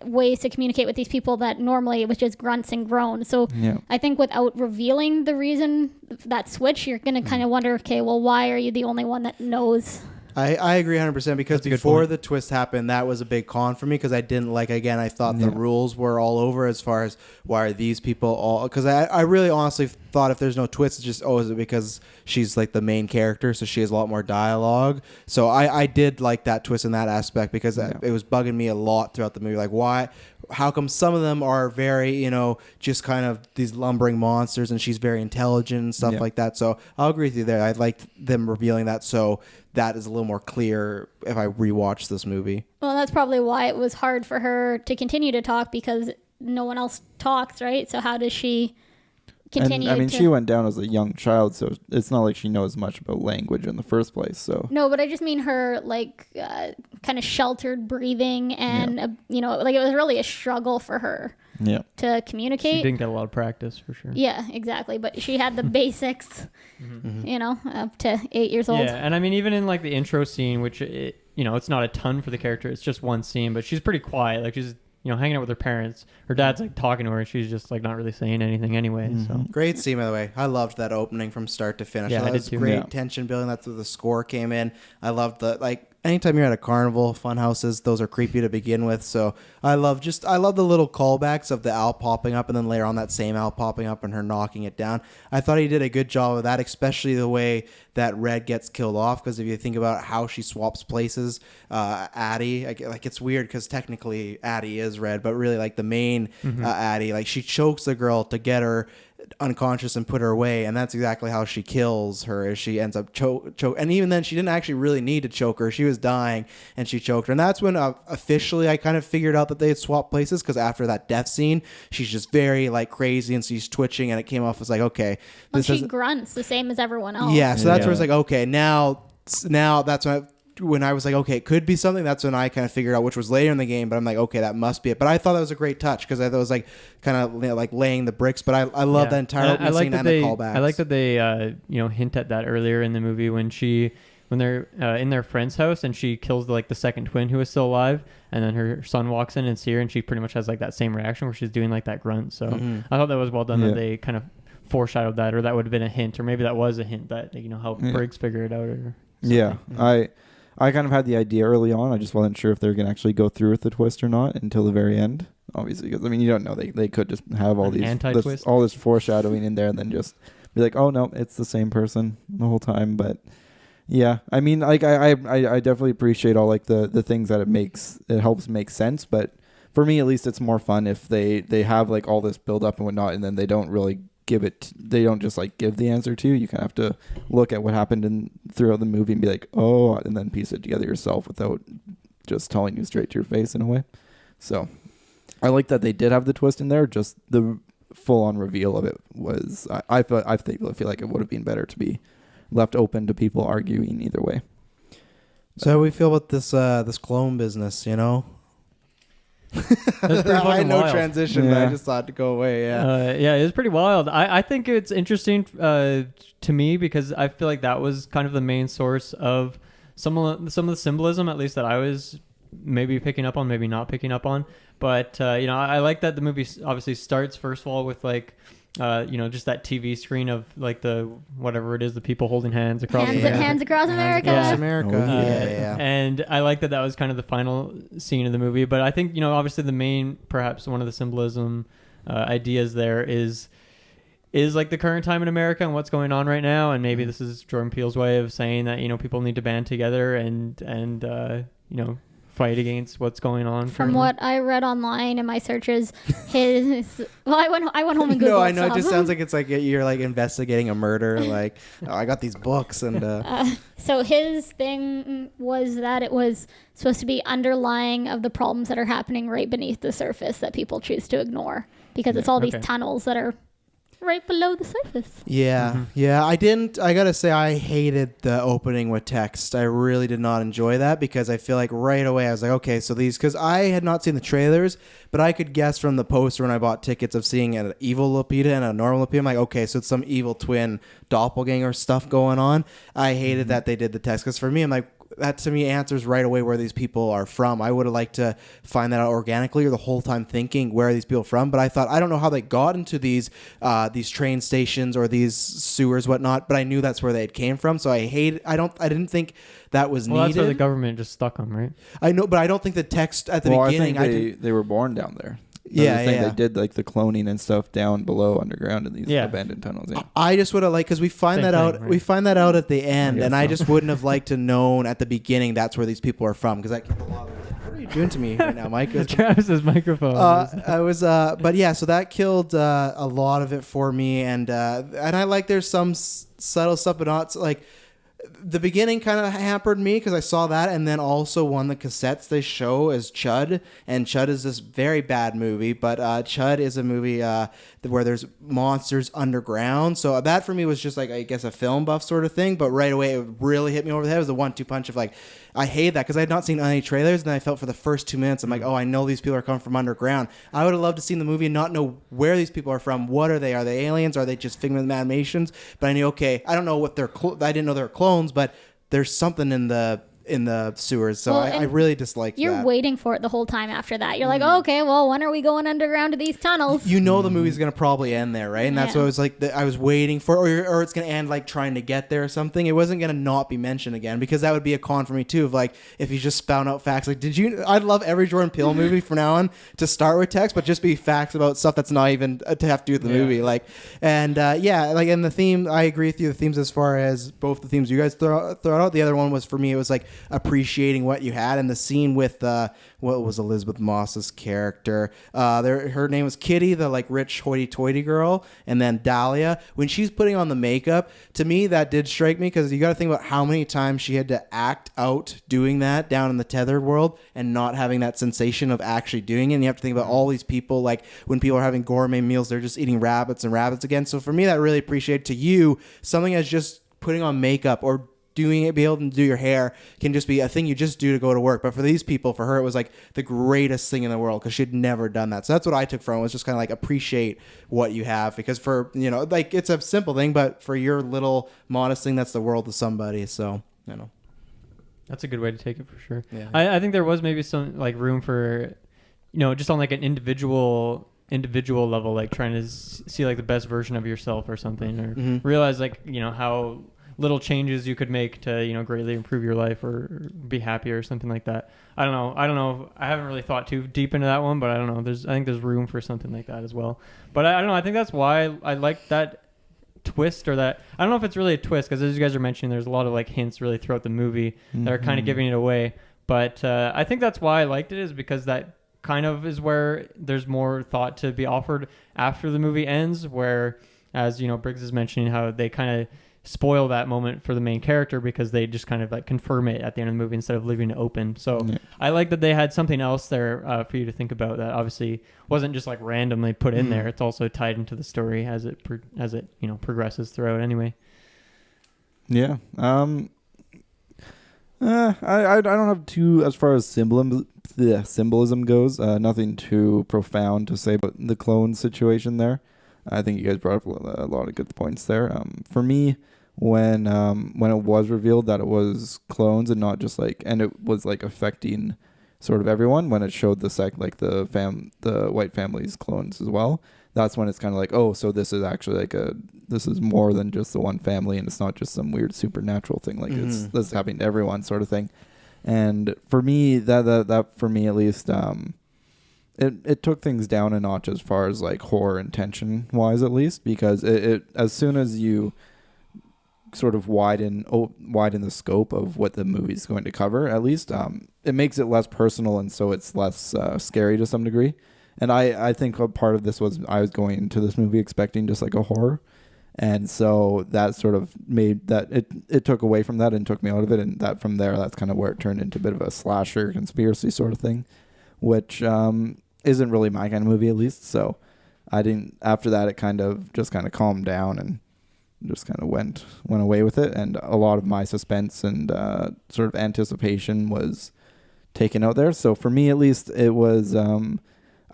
ways to communicate with these people that normally it was just grunts and groans. So I think without revealing the reason that switch, you're going to kind of wonder, okay, well, why are you the only one that knows? I agree 100% because before the twist happened, that was a big con for me because I didn't like, again, I thought the rules were all over as far as why are these people all, because I really honestly thought if there's no twist, it's just, is it because she's like the main character, so she has a lot more dialogue. So I did like that twist in that aspect because it was bugging me a lot throughout the movie. Like, why? How come some of them are very, just kind of these lumbering monsters and she's very intelligent and stuff like that. So I'll agree with you there. I liked them revealing that so that is a little more clear if I rewatch this movie. Well, that's probably why it was hard for her to continue to talk because no one else talks, right? So how does she continue she went down as a young child, so it's not like she knows much about language in the first place. So no, but I just mean her kind of sheltered breathing and it was really a struggle for her to communicate. She didn't get a lot of practice for sure. Yeah, exactly. But she had the basics, up to 8 years old. Yeah, and I mean even in like the intro scene, which it's not a ton for the character. It's just one scene, but she's pretty quiet. Like she's hanging out with her parents. Her dad's like talking to her, and she's just like not really saying anything anyway. So great scene, by the way. I loved that opening from start to finish. Yeah, I did too. Great tension building. That's where the score came in. I loved anytime you're at a carnival, fun houses, those are creepy to begin with. So I love the little callbacks of the owl popping up and then later on that same owl popping up and her knocking it down. I thought he did a good job of that, especially the way that Red gets killed off. Because if you think about how she swaps places, Addie, it's weird because technically Addie is Red, but really like the main Addie, like she chokes the girl to get her unconscious and put her away, and that's exactly how she kills her. Is she ends up choke, and even then she didn't actually really need to choke her. She was dying and she choked her, and that's when officially I kind of figured out that they had swapped places, because after that death scene she's just very like crazy and she's twitching and it came off as like, okay, this she grunts the same as everyone else. So that's where it's like, okay, now that's when I was like, okay, it could be something. That's when I kind of figured out, which was later in the game, but I'm like, okay, that must be it. But I thought that was a great touch because I thought it was like kind of like laying the bricks. But I love that entire opening scene and the callbacks. I like that they hint at that earlier in the movie when they're in their friend's house and she kills the second twin who is still alive, and then her son walks in and sees her and she pretty much has like that same reaction where she's doing like that grunt. So I thought that was well done that they kind of foreshadowed that, or that would have been a hint, or maybe that was a hint that helped Briggs figure it out or something. I kind of had the idea early on. I just wasn't sure if they were going to actually go through with the twist or not until the very end, obviously, because you don't know. They could just have all this foreshadowing in there and then just be like, oh no, it's the same person the whole time. But yeah, I definitely appreciate all the things that it helps make sense. But for me, at least, it's more fun if they have like all this build up and whatnot, and then they don't really they don't just like give the answer to you. You kind of have to look at what happened throughout the movie and be like, oh, and then piece it together yourself without just telling you straight to your face in a way. So I like that they did have the twist in there. Just the full-on reveal of it was, I feel like it would have been better to be left open to people arguing either way. So how do we feel about this clone business, you know? That's pretty I had fucking no wild. transition, but I Yeah. just thought to go away. Yeah. Yeah, it's pretty wild. I think it's interesting to me because I feel like that was kind of the main source of some of the symbolism, at least that I was maybe picking up on, maybe not picking up on. But I like that the movie obviously starts first of all with like just that TV screen of like the whatever it is, the people holding hands across America. Hands across America. Yeah. America. Oh, Yeah. And I like that was kind of the final scene of the movie. But I think, obviously the main, perhaps one of the symbolism ideas there is like the current time in America and what's going on right now. And maybe this is Jordan Peele's way of saying that, people need to band together and fight against what's going on. From currently. what I read online in my searches, I went home and Googled No, I know. It some. just sounds like it's like you're like investigating a murder. Like, oh, I got these books and. So his thing was that it was supposed to be underlying of the problems that are happening right beneath the surface that people choose to ignore because it's all these Okay. tunnels that are right below the surface. Yeah, yeah. I gotta say, I hated the opening with text. I really did not enjoy that because I feel like right away I was like, okay, so because I had not seen the trailers, but I could guess from the poster when I bought tickets of seeing an evil Lupita and a normal Lupita. I'm like, okay, so it's some evil twin doppelganger stuff going on. I hated that they did the text because for me, I'm like, that to me answers right away where these people are from. I would have liked to find that out organically or the whole time thinking where are these people from. But I thought, I don't know how they got into these train stations or these sewers, whatnot, but I knew that's where they came from. So I didn't think that was Well, that's where the needed. government just stuck them, right? I know, but I don't think the text at the beginning. I think they were born down there. Yeah, They yeah. did like the cloning and stuff down below underground in these abandoned tunnels. Yeah. I just would have liked because we find Same that thing, out. right? We find that out at the end, guess and I so. just wouldn't have liked to known at the beginning that's where these people are from because I keep a lot of. What are you doing to me right now, Mike? Travis's microphone. I was, but yeah, so that killed a lot of it for me, and I like there's some subtle stuff, but not like the beginning kind of hampered me because I saw that, and then also one of the cassettes they show is Chud, and Chud is this very bad movie, but Chud is a movie where there's monsters underground. So that for me was just like, I guess, a film buff sort of thing, but right away it really hit me over the head. It was a 1-2 punch of like, I hate that because I had not seen any trailers, and then I felt for the first 2 minutes, I'm like, oh, I know these people are coming from underground. I would have loved to see the movie and not know where these people are from. What are they? Are they aliens? Are they just figment of animations? But I knew, okay, I don't know what they're. I didn't know they were clones, but there's something in the sewers. So Well, I really disliked You're that. waiting for it the whole time after that. You're like, oh, okay, well, when are we going underground to these tunnels? You know the movie's gonna probably end there, right? And that's Yeah. what I was like. I was waiting for, or it's gonna end like trying to get there or something. It wasn't gonna not be mentioned again because that would be a con for me too. Of like, if you just spout out facts, like, did you? I'd love every Jordan Peele movie from now on to start with text, but just be facts about stuff that's not even to have to do with the movie. Like, and and the theme. I agree with you. The themes as far as both the themes you guys throw out. The other one was for me. It was like appreciating what you had, and the scene with what was Elizabeth Moss's character. Her name was Kitty, the like rich hoity-toity girl, and then Dahlia. When she's putting on the makeup, to me that did strike me because you got to think about how many times she had to act out doing that down in the tethered world and not having that sensation of actually doing it. And you have to think about all these people, like when people are having gourmet meals, they're just eating rabbits and rabbits again. So for me, that really appreciated to you something as just putting on makeup or doing it, be able to do your hair can just be a thing you just do to go to work. But for these people, for her, it was like the greatest thing in the world because she'd never done that. So that's what I took from it, was just kind of like appreciate what you have, because for, like it's a simple thing, but for your little modest thing, that's the world to somebody. So, That's a good way to take it for sure. Yeah. I think there was maybe some like room for, just on like an individual level, like trying to see like the best version of yourself or something, or realize like, how little changes you could make to, greatly improve your life or be happier or something like that. I don't know. I haven't really thought too deep into that one, but I don't know. I think there's room for something like that as well. But I don't know. I think that's why I like that twist, or that, I don't know if it's really a twist, because as you guys are mentioning, there's a lot of like hints really throughout the movie that are kind of giving it away. But I think that's why I liked it, is because that kind of is where there's more thought to be offered after the movie ends, where as Briggs is mentioning, how they kind of spoil that moment for the main character because they just kind of like confirm it at the end of the movie instead of leaving it open. So I like that they had something else there for you to think about that obviously wasn't just like randomly put in there. It's also tied into the story as it progresses throughout anyway. Yeah. I don't have too, as far as symbolism goes, nothing too profound to say about the clone situation there. I think you guys brought up a lot of good points there. For me, when it was revealed that it was clones and not just like, and it was like affecting sort of everyone, when it showed the white family's clones as well, that's when it's kind of like, oh, so this is actually this is more than just the one family, and it's not just some weird supernatural thing. Like this is happening to everyone, sort of thing. And for me, that for me at least, it took things down a notch as far as like horror and tension wise, at least, because it as soon as you sort of widen the scope of what the movie's going to cover, at least it makes it less personal, and so it's less scary to some degree. And I think a part of this was I was going into this movie expecting just like a horror, and so that sort of made that it took away from that and took me out of it, and that from there, that's kind of where it turned into a bit of a slasher conspiracy sort of thing, which isn't really my kind of movie, at least. So I didn't, after that, it kind of calmed down and just kind of went away with it, and a lot of my suspense and sort of anticipation was taken out there. So for me, at least, it was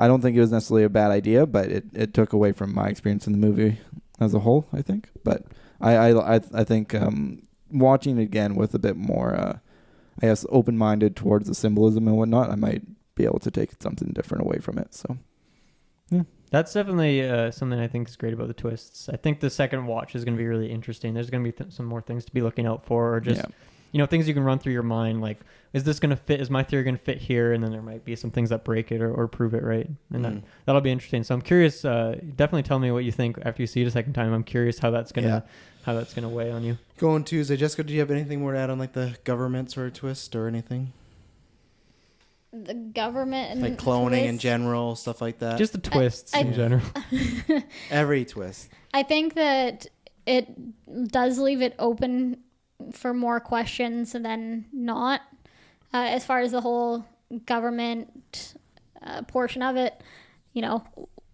I don't think it was necessarily a bad idea, but it took away from my experience in the movie as a whole, I think. But I think watching it again with a bit more I guess open-minded towards the symbolism and whatnot, I might be able to take something different away from it. So yeah, that's definitely something I think is great about the twists. I think the second watch is going to be really interesting. There's going to be some more things to be looking out for, or just things you can run through your mind, like, is this going to fit? Is my theory going to fit here? And then there might be some things that break it or prove it right. And that'll be interesting. So I'm curious. Definitely tell me what you think after you see it a second time. I'm curious how that's gonna weigh on you. Going Tuesday, Jessica, do you have anything more to add on like the government sort of twist or anything? The government and like cloning in general, stuff like that. Just the twists in general. Every twist. I think that it does leave it open for more questions than not. As far as the whole government portion of it,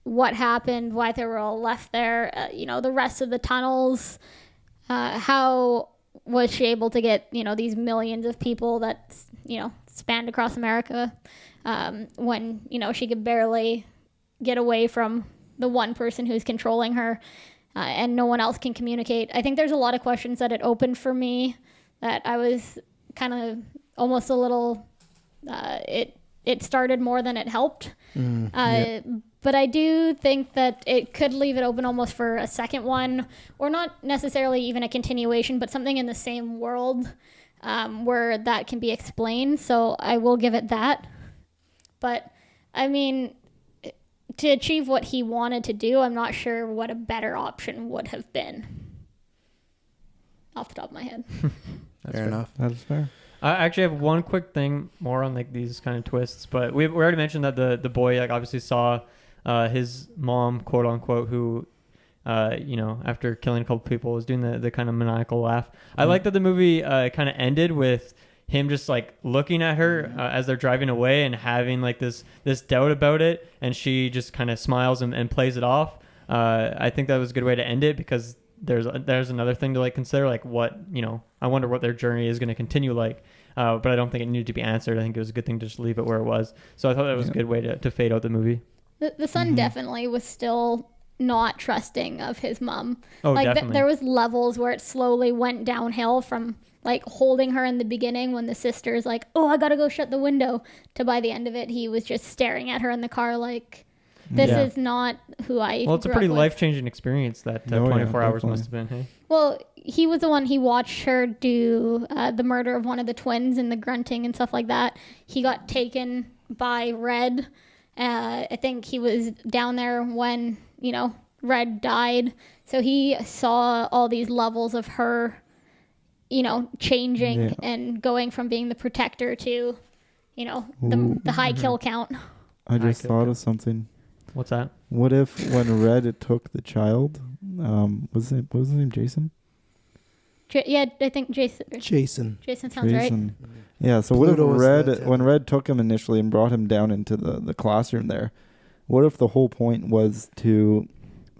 what happened, why they were all left there, the rest of the tunnels, how was she able to get, these millions of people that, spanned across America, when, she could barely get away from the one person who's controlling her, and no one else can communicate. I think there's a lot of questions that it opened for me that I was kind of almost a little, it started more than it helped. But I do think that it could leave it open almost for a second one, or not necessarily even a continuation, but something in the same world where that can be explained. So I will give it that. But I mean, to achieve what he wanted to do, I'm not sure what a better option would have been. Off the top of my head. Fair enough. That is fair. I actually have one quick thing more on like these kind of twists, but we already mentioned that the boy like obviously saw his mom, quote unquote, who after killing a couple people was doing the kind of maniacal laugh. I like that the movie kind of ended with him just like looking at her as they're driving away and having like this doubt about it, and she just kind of smiles and plays it off. I think that was a good way to end it, because there's another thing to like consider, like what, I wonder what their journey is going to continue like, but I don't think it needed to be answered. I think it was a good thing to just leave it where it was. So I thought that was a good way to fade out the movie. The son definitely was still not trusting of his mom. Oh, like definitely. There was levels where it slowly went downhill from like holding her in the beginning when the sister's like, oh, I gotta go shut the window, to by the end of it he was just staring at her in the car like, this is not who I Well, it's a pretty life-changing experience, that 24 hours must have been, hey? Well, he was the one, he watched her do the murder of one of the twins and the grunting and stuff like that. He got taken by Red. I think he was down there when, Red died. So he saw all these levels of her, changing and going from being the protector to, the high kill count. I just thought of something. What's that? What if when Red took the child, What was his name? Jason. Yeah, I think Jason. Jason. Jason sounds right. Yeah. So what if Pluto was the when Red took him initially and brought him down into the classroom there? What if the whole point was to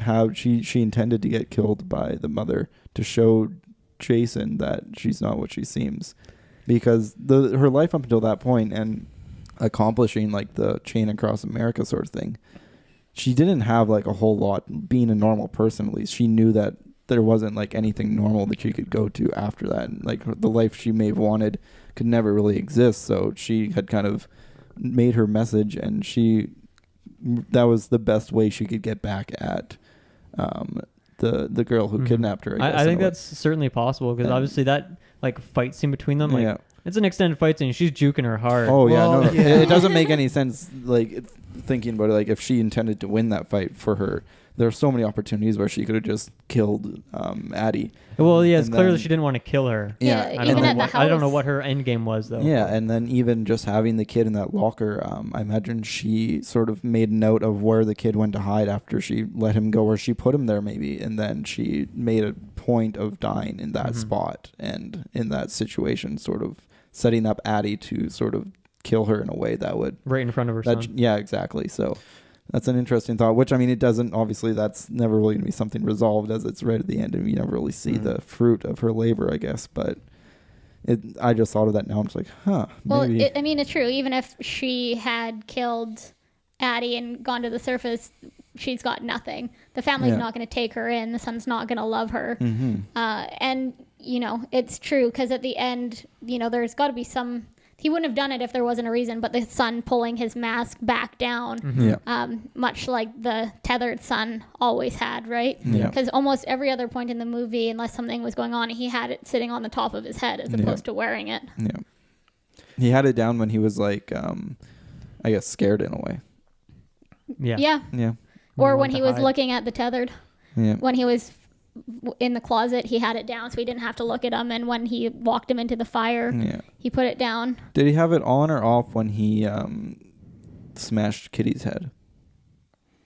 have she intended to get killed by the mother to show Jason that she's not what she seems, because her life up until that point and accomplishing like the chain across America sort of thing, she didn't have like a whole lot. Being a normal person, at least she knew that there wasn't like anything normal that she could go to after that. And, like the life she may have wanted could never really exist. So she had kind of made her message, and that was the best way she could get back at the girl who kidnapped her. I think that's certainly possible, because obviously that like fight scene between them, like it's an extended fight scene. She's juking her hard. Oh yeah, Well, no, yeah. It doesn't make any sense. Like thinking about it, like if she intended to win that fight for her, there are so many opportunities where she could have just killed Addie. Well, yeah, it's And clear then- that she didn't want to kill her. Yeah, I even don't know at the what, I don't know house. what her end game was though. Yeah, and then even just having the kid in that locker, I imagine she sort of made note of where the kid went to hide after she let him go, or she put him there maybe, and then she made a point of dying in that spot and in that situation, sort of setting up Addie to sort of kill her in a way that would... Right in front of her son. Yeah, exactly. So that's an interesting thought, which, I mean, it doesn't... Obviously, that's never really going to be something resolved, as it's right at the end, and you never really see the fruit of her labor, I guess, but... I just thought of that now. I'm just like, maybe. Well, I mean, it's true. Even if she had killed Addie and gone to the surface, she's got nothing. The family's not going to take her in. The son's not going to love her. And, you know, it's true, because at the end, you know, there's got to be some... He wouldn't have done it if there wasn't a reason, but the son pulling his mask back down, much like the tethered son always had, right? Because almost every other point in the movie, unless something was going on, he had it sitting on the top of his head as opposed to wearing it. Yeah. He had it down when he was like, I guess, scared in a way. Yeah. Yeah. Or want when to he was hide. looking at the tethered. Yeah. When he was in the closet, he had it down so he didn't have to look at him, and when he walked him into the fire, he put it down. Did he have it on or off when he smashed Kitty's head?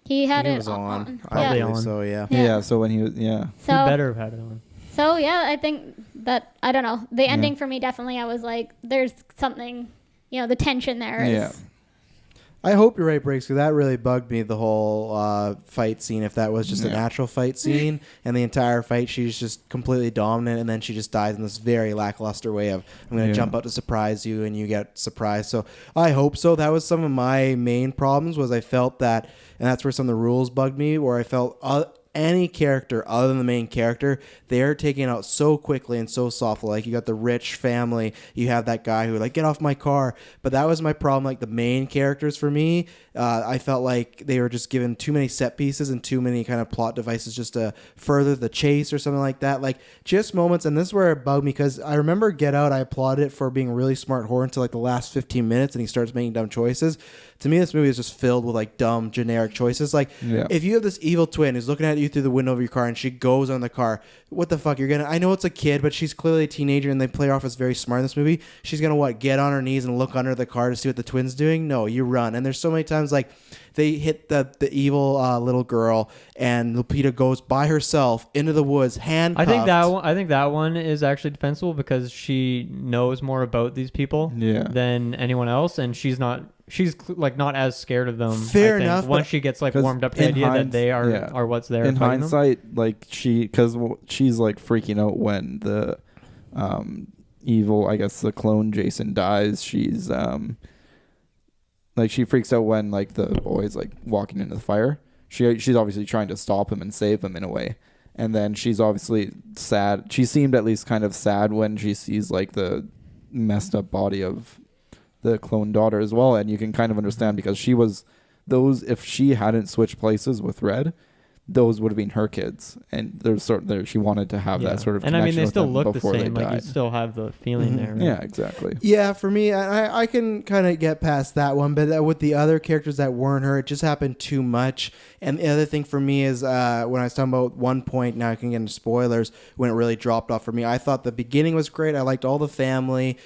He had It it was on. Yeah. I believe on. so, yeah. Yeah. So when he was, He So better have had it on. So yeah, I think that, I don't know, the ending for me, definitely, I was like, there's something, you know, the tension there is. Yeah. I hope you're right, Breaks, because that really bugged me, the whole fight scene. If that was just a natural fight scene, and the entire fight, she's just completely dominant, and then she just dies in this very lackluster way of, I'm going to jump out to surprise you, and you get surprised. So I hope so. That was some of my main problems, was I felt that, and that's where some of the rules bugged me, where I felt any character other than the main character, they're taken out so quickly and so softly. Like, you got the rich family, you have that guy who, like, get off my car. But that was my problem. Like, the main characters for me, I felt like they were just given too many set pieces and too many kind of plot devices just to further the chase or something like that. Like, just moments, and this is where it bugged me, because I remember Get Out, I applauded it for being a really smart horror until like the last 15 minutes, and he starts making dumb choices. To me, this movie is just filled with like dumb, generic choices. Like, if you have this evil twin who's looking at you through the window of your car and she goes on the car, what the fuck? I know it's a kid, but she's clearly a teenager, and they play her off as very smart in this movie. She's going to what? Get on her knees and look under the car to see what the twin's doing? No, you run. And there's so many times like they hit the evil little girl, and Lupita goes by herself into the woods, handcuffed. I think that one is actually defensible, because she knows more about these people than anyone else, and she's not as scared of them. Fair I think, enough, once but- she gets like warmed up to the idea that they are what's there. In fighting them. hindsight, like because she's like freaking out when the evil, I guess the clone Jason dies. She's like, she freaks out when like the boy's like walking into the fire. She's obviously trying to stop him and save him in a way. And then she's obviously sad. She seemed at least kind of sad when she sees like the messed up body of the clone daughter as well. And you can kind of understand, because she was if she hadn't switched places with Red, those would have been her kids, and she wanted to have that sort of and connection. I mean, they with still them look the before same. they Like, you died. still have the feeling there. Right? Yeah, exactly. Yeah, for me, I can kind of get past that one, but with the other characters that weren't her, it just happened too much. And the other thing for me is when I was talking about one point, now I can get into spoilers, when it really dropped off for me. I thought the beginning was great. I liked all the family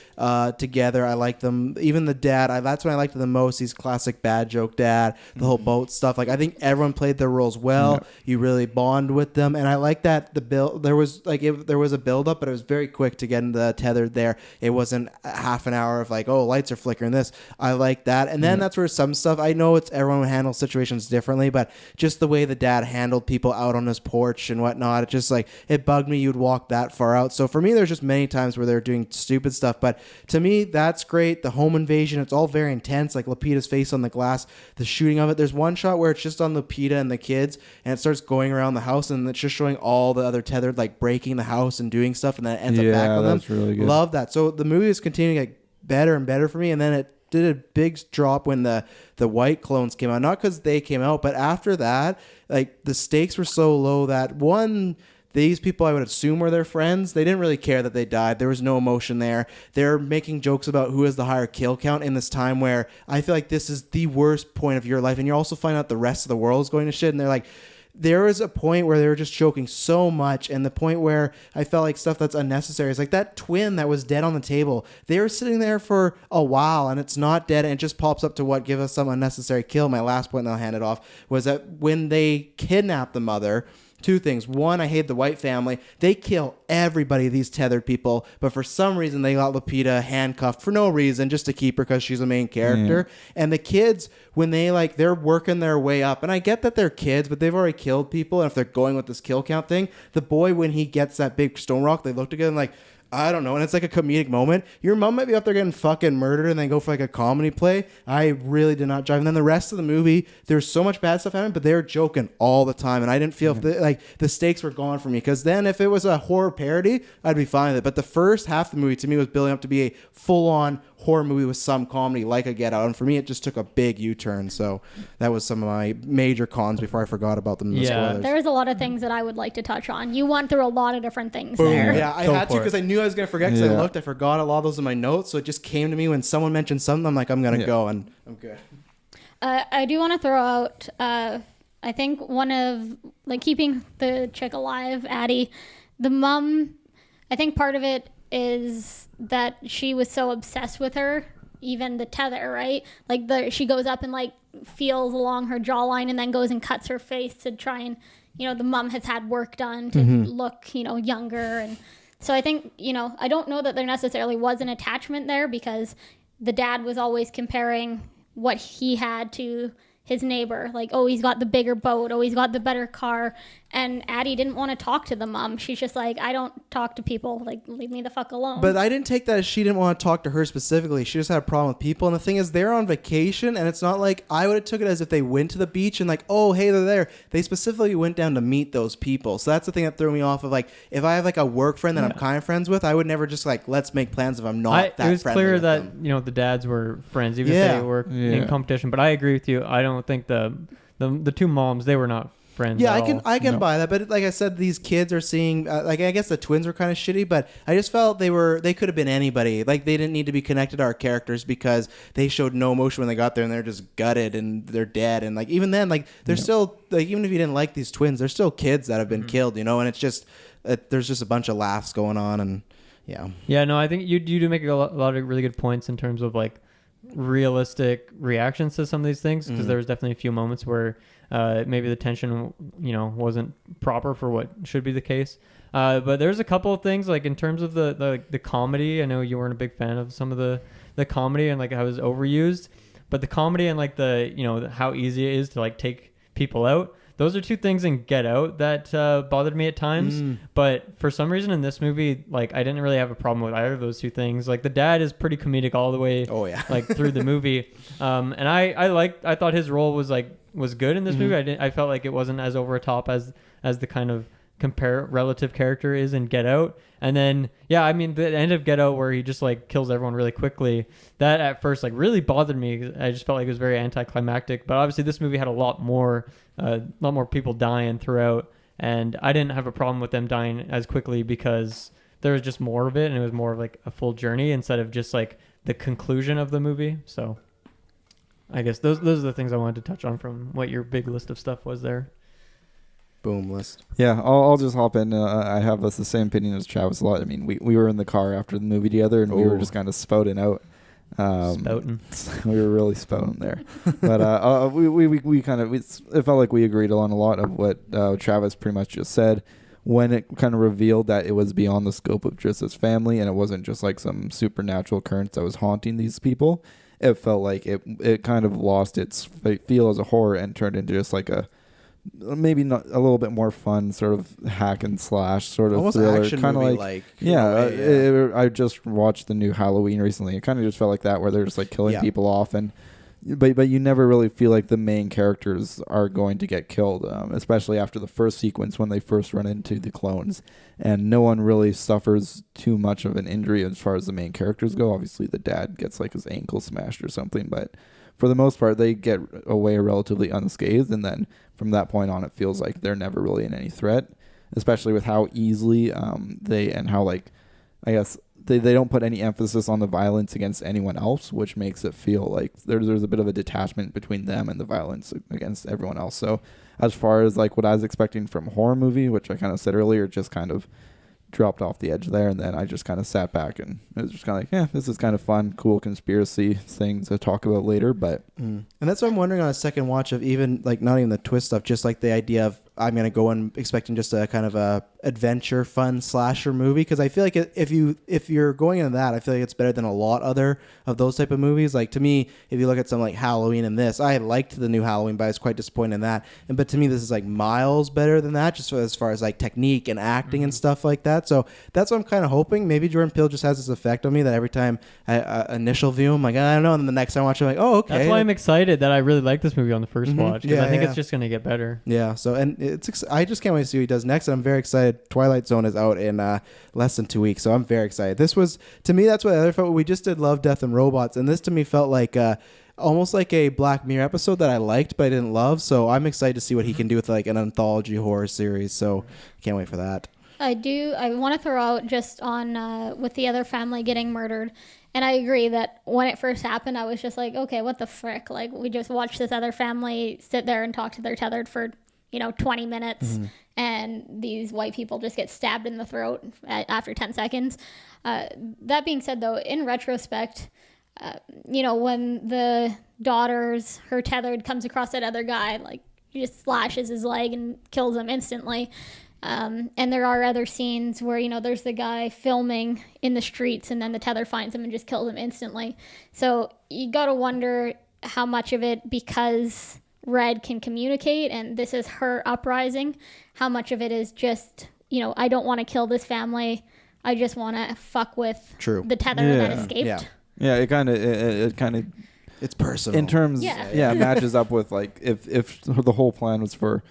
together. I liked them, even the dad. That's when I liked him the most. He's classic bad joke dad, the whole boat stuff. Like, I think everyone played their roles well. You really bond with them, and I like that there was a build up, but it was very quick to get into the tethered there. It wasn't a half an hour of like, oh, lights are flickering. This I like that, and then that's where some stuff. I know it's everyone handles situations differently, but just the way the dad handled people out on his porch and whatnot, it just like it bugged me. You'd walk that far out. So for me, there's just many times where they're doing stupid stuff, but to me, that's great. The home invasion, it's all very intense. Like Lupita's face on the glass, the shooting of it. There's one shot where it's just on Lupita and the kids, and it starts going around the house, and it's just showing all the other tethered like breaking the house and doing stuff, and then it ends up back on them. Really good. Love that. So the movie is continuing to get better and better for me, and then it did a big drop when the white clones came out. Not because they came out, but after that, like the stakes were so low that these people I would assume were their friends. They didn't really care that they died. There was no emotion there. They're making jokes about who has the higher kill count in this time where I feel like this is the worst point of your life. And you also find out the rest of the world is going to shit. And they're like, there was a point where they were just joking so much. And the point where I felt like stuff that's unnecessary is like that twin that was dead on the table. They were sitting there for a while and it's not dead. And it just pops up to what give us some unnecessary kill. My last point, and I'll hand it off, was that when they kidnapped the mother, two things. One, I hate the white family. They kill everybody, these tethered people, but for some reason they got Lupita handcuffed for no reason, just to keep her because she's a main character. And the kids, when they're working their way up, and I get that they're kids, but they've already killed people, and if they're going with this kill count thing, the boy, when he gets that big stone rock, they look together and like, I don't know. And it's like a comedic moment. Your mom might be up there getting fucking murdered and then go for like a comedy play. I really did not jive. And then the rest of the movie, there's so much bad stuff happening, but they were joking all the time. And I didn't feel like the stakes were gone for me. Because then if it was a horror parody, I'd be fine with it. But the first half of the movie to me was building up to be a full-on horror movie with some comedy like a Get Out. And for me, it just took a big U-turn. So that was some of my major cons before I forgot about them in the spoilers. There was a lot of things that I would like to touch on. You went through a lot of different things Boom. there. Yeah, I had to because I knew I was going to forget because I forgot a lot of those in my notes. So it just came to me when someone mentioned something. I'm like, I'm going to go, and I'm good. I do want to throw out, I think one of, like, keeping the chick alive, Addie, the mom, I think part of it is that she was so obsessed with her, even the tether, right? Like she goes up and like feels along her jawline and then goes and cuts her face to try and, the mom has had work done to look, younger. And so I think, I don't know that there necessarily was an attachment there because the dad was always comparing what he had to his neighbor, like, oh, he's got the bigger boat, oh, he's got the better car. And Addie didn't want to talk to the mom. She's just like, I don't talk to people, like, leave me the fuck alone. But I didn't take that as she didn't want to talk to her specifically. She just had a problem with people. And the thing is, they're on vacation, and it's not like, I would have took it as if they went to the beach and like, oh, hey, they're there. They specifically went down to meet those people. So that's the thing that threw me off of, like, if I have like a work friend that I'm kind of friends with, I would never just like, let's make plans if I'm not that friendly. It was clear with that them. the dads were friends, even if they were in competition. But I agree with you. I don't think the two moms, they were not friends. Yeah, I can buy that, but like I said, these kids are seeing like, I guess the twins were kind of shitty, but I just felt they could have been anybody. Like, they didn't need to be connected to our characters because they showed no emotion when they got there, and they're just gutted and they're dead. And like, even then, like, they're still like, even if you didn't like these twins, they're still kids that have been killed, and it's just there's just a bunch of laughs going on. And no, I think you do make a lot of really good points in terms of like realistic reactions to some of these things, because there was definitely a few moments where maybe the tension wasn't proper for what should be the case, but there's a couple of things, like in terms of the comedy. I know you weren't a big fan of some of the comedy and like how it was overused, but the comedy and like the how easy it is to like take people out, those are two things in Get Out that bothered me at times. But for some reason in this movie, like, I didn't really have a problem with either of those two things. Like, the dad is pretty comedic all the way like through the movie, and I thought his role was good in this movie. I felt like it wasn't as over the top as the kind of relative character is in Get Out. And then the end of Get Out where he just like kills everyone really quickly, that at first like really bothered me. I just felt like it was very anticlimactic, but obviously this movie had a lot more people dying throughout, and I didn't have a problem with them dying as quickly because there was just more of it, and it was more of like a full journey instead of just like the conclusion of the movie. So I guess those are the things I wanted to touch on from what your big list of stuff was there. Boom list. Yeah, I'll just hop in. I have the same opinion as Travis a lot. I mean, we were in the car after the movie together, and we were just kind of spouting out Spouting. We were really spouting there, but we kind of it felt like we agreed on a lot of what Travis pretty much just said when it kind of revealed that it was beyond the scope of just his family and it wasn't just like some supernatural occurrence that was haunting these people. It felt like it kind of lost its feel as a horror and turned into just like a maybe not a little bit more fun sort of hack and slash sort of almost thriller, action kind of movie like yeah. I just watched the new Halloween recently. It kind of just felt like that, where they're just like killing Yeah. people off, and but you never really feel like the main characters are going to get killed, especially after the first sequence when they first run into the clones, and no one really suffers too much of an injury as far as the main characters go. Obviously, the dad gets like his ankle smashed or something, but for the most part, they get away relatively unscathed, and then from that point on, it feels like they're never really in any threat, especially with how easily and how, like, I guess they don't put any emphasis on the violence against anyone else, which makes it feel like there's a bit of a detachment between them and the violence against everyone else. So as far as like what I was expecting from a horror movie, which I kind of said earlier, just kind of dropped off the edge there, and then I just kind of sat back and it was just kind of like, yeah, this is kind of fun, cool conspiracy thing to talk about later. But and that's what I'm wondering on a second watch of, even like not even the twist stuff, just like the idea of I'm gonna go in expecting just a kind of a adventure fun slasher movie, because I feel like if you're going into that, I feel like it's better than a lot other of those type of movies. Like to me, if you look at something like Halloween and this, I liked the new Halloween, but I was quite disappointed in that. But to me, this is like miles better than that, just as far as like technique and acting and stuff like that. So that's what I'm kind of hoping. Maybe Jordan Peele just has this effect on me that every time I initial view, I'm like, I don't know, and then the next time I watch, I'm like, oh, okay. That's why I'm excited that I really like this movie on the first watch, because Yeah, I think yeah. it's just gonna get better. Yeah, so and I just can't wait to see what he does next, and I'm very excited. Twilight Zone is out in less than 2 weeks, so I'm very excited. This was, to me, that's what the other felt. We just did Love, Death, and Robots, and this to me felt like almost like a Black Mirror episode that I liked but I didn't love. So I'm excited to see what he can do with like an anthology horror series. So can't wait for that. I want to throw out just on with the other family getting murdered. And I agree that when it first happened, I was just like, okay, what the frick? Like, we just watched this other family sit there and talk to their tethered for, 20 minutes. And these white people just get stabbed in the throat after 10 seconds. That being said, though, in retrospect, when the her tethered comes across that other guy, like, he just slashes his leg and kills him instantly. And there are other scenes where, there's the guy filming in the streets and then the tether finds him and just kills him instantly. So you got to wonder how much of it, because Red can communicate and this is her uprising, how much of it is just, I don't want to kill this family. I just want to fuck with the tether that escaped. Yeah, it kind of it's personal in terms. Yeah, matches up with like if the whole plan was for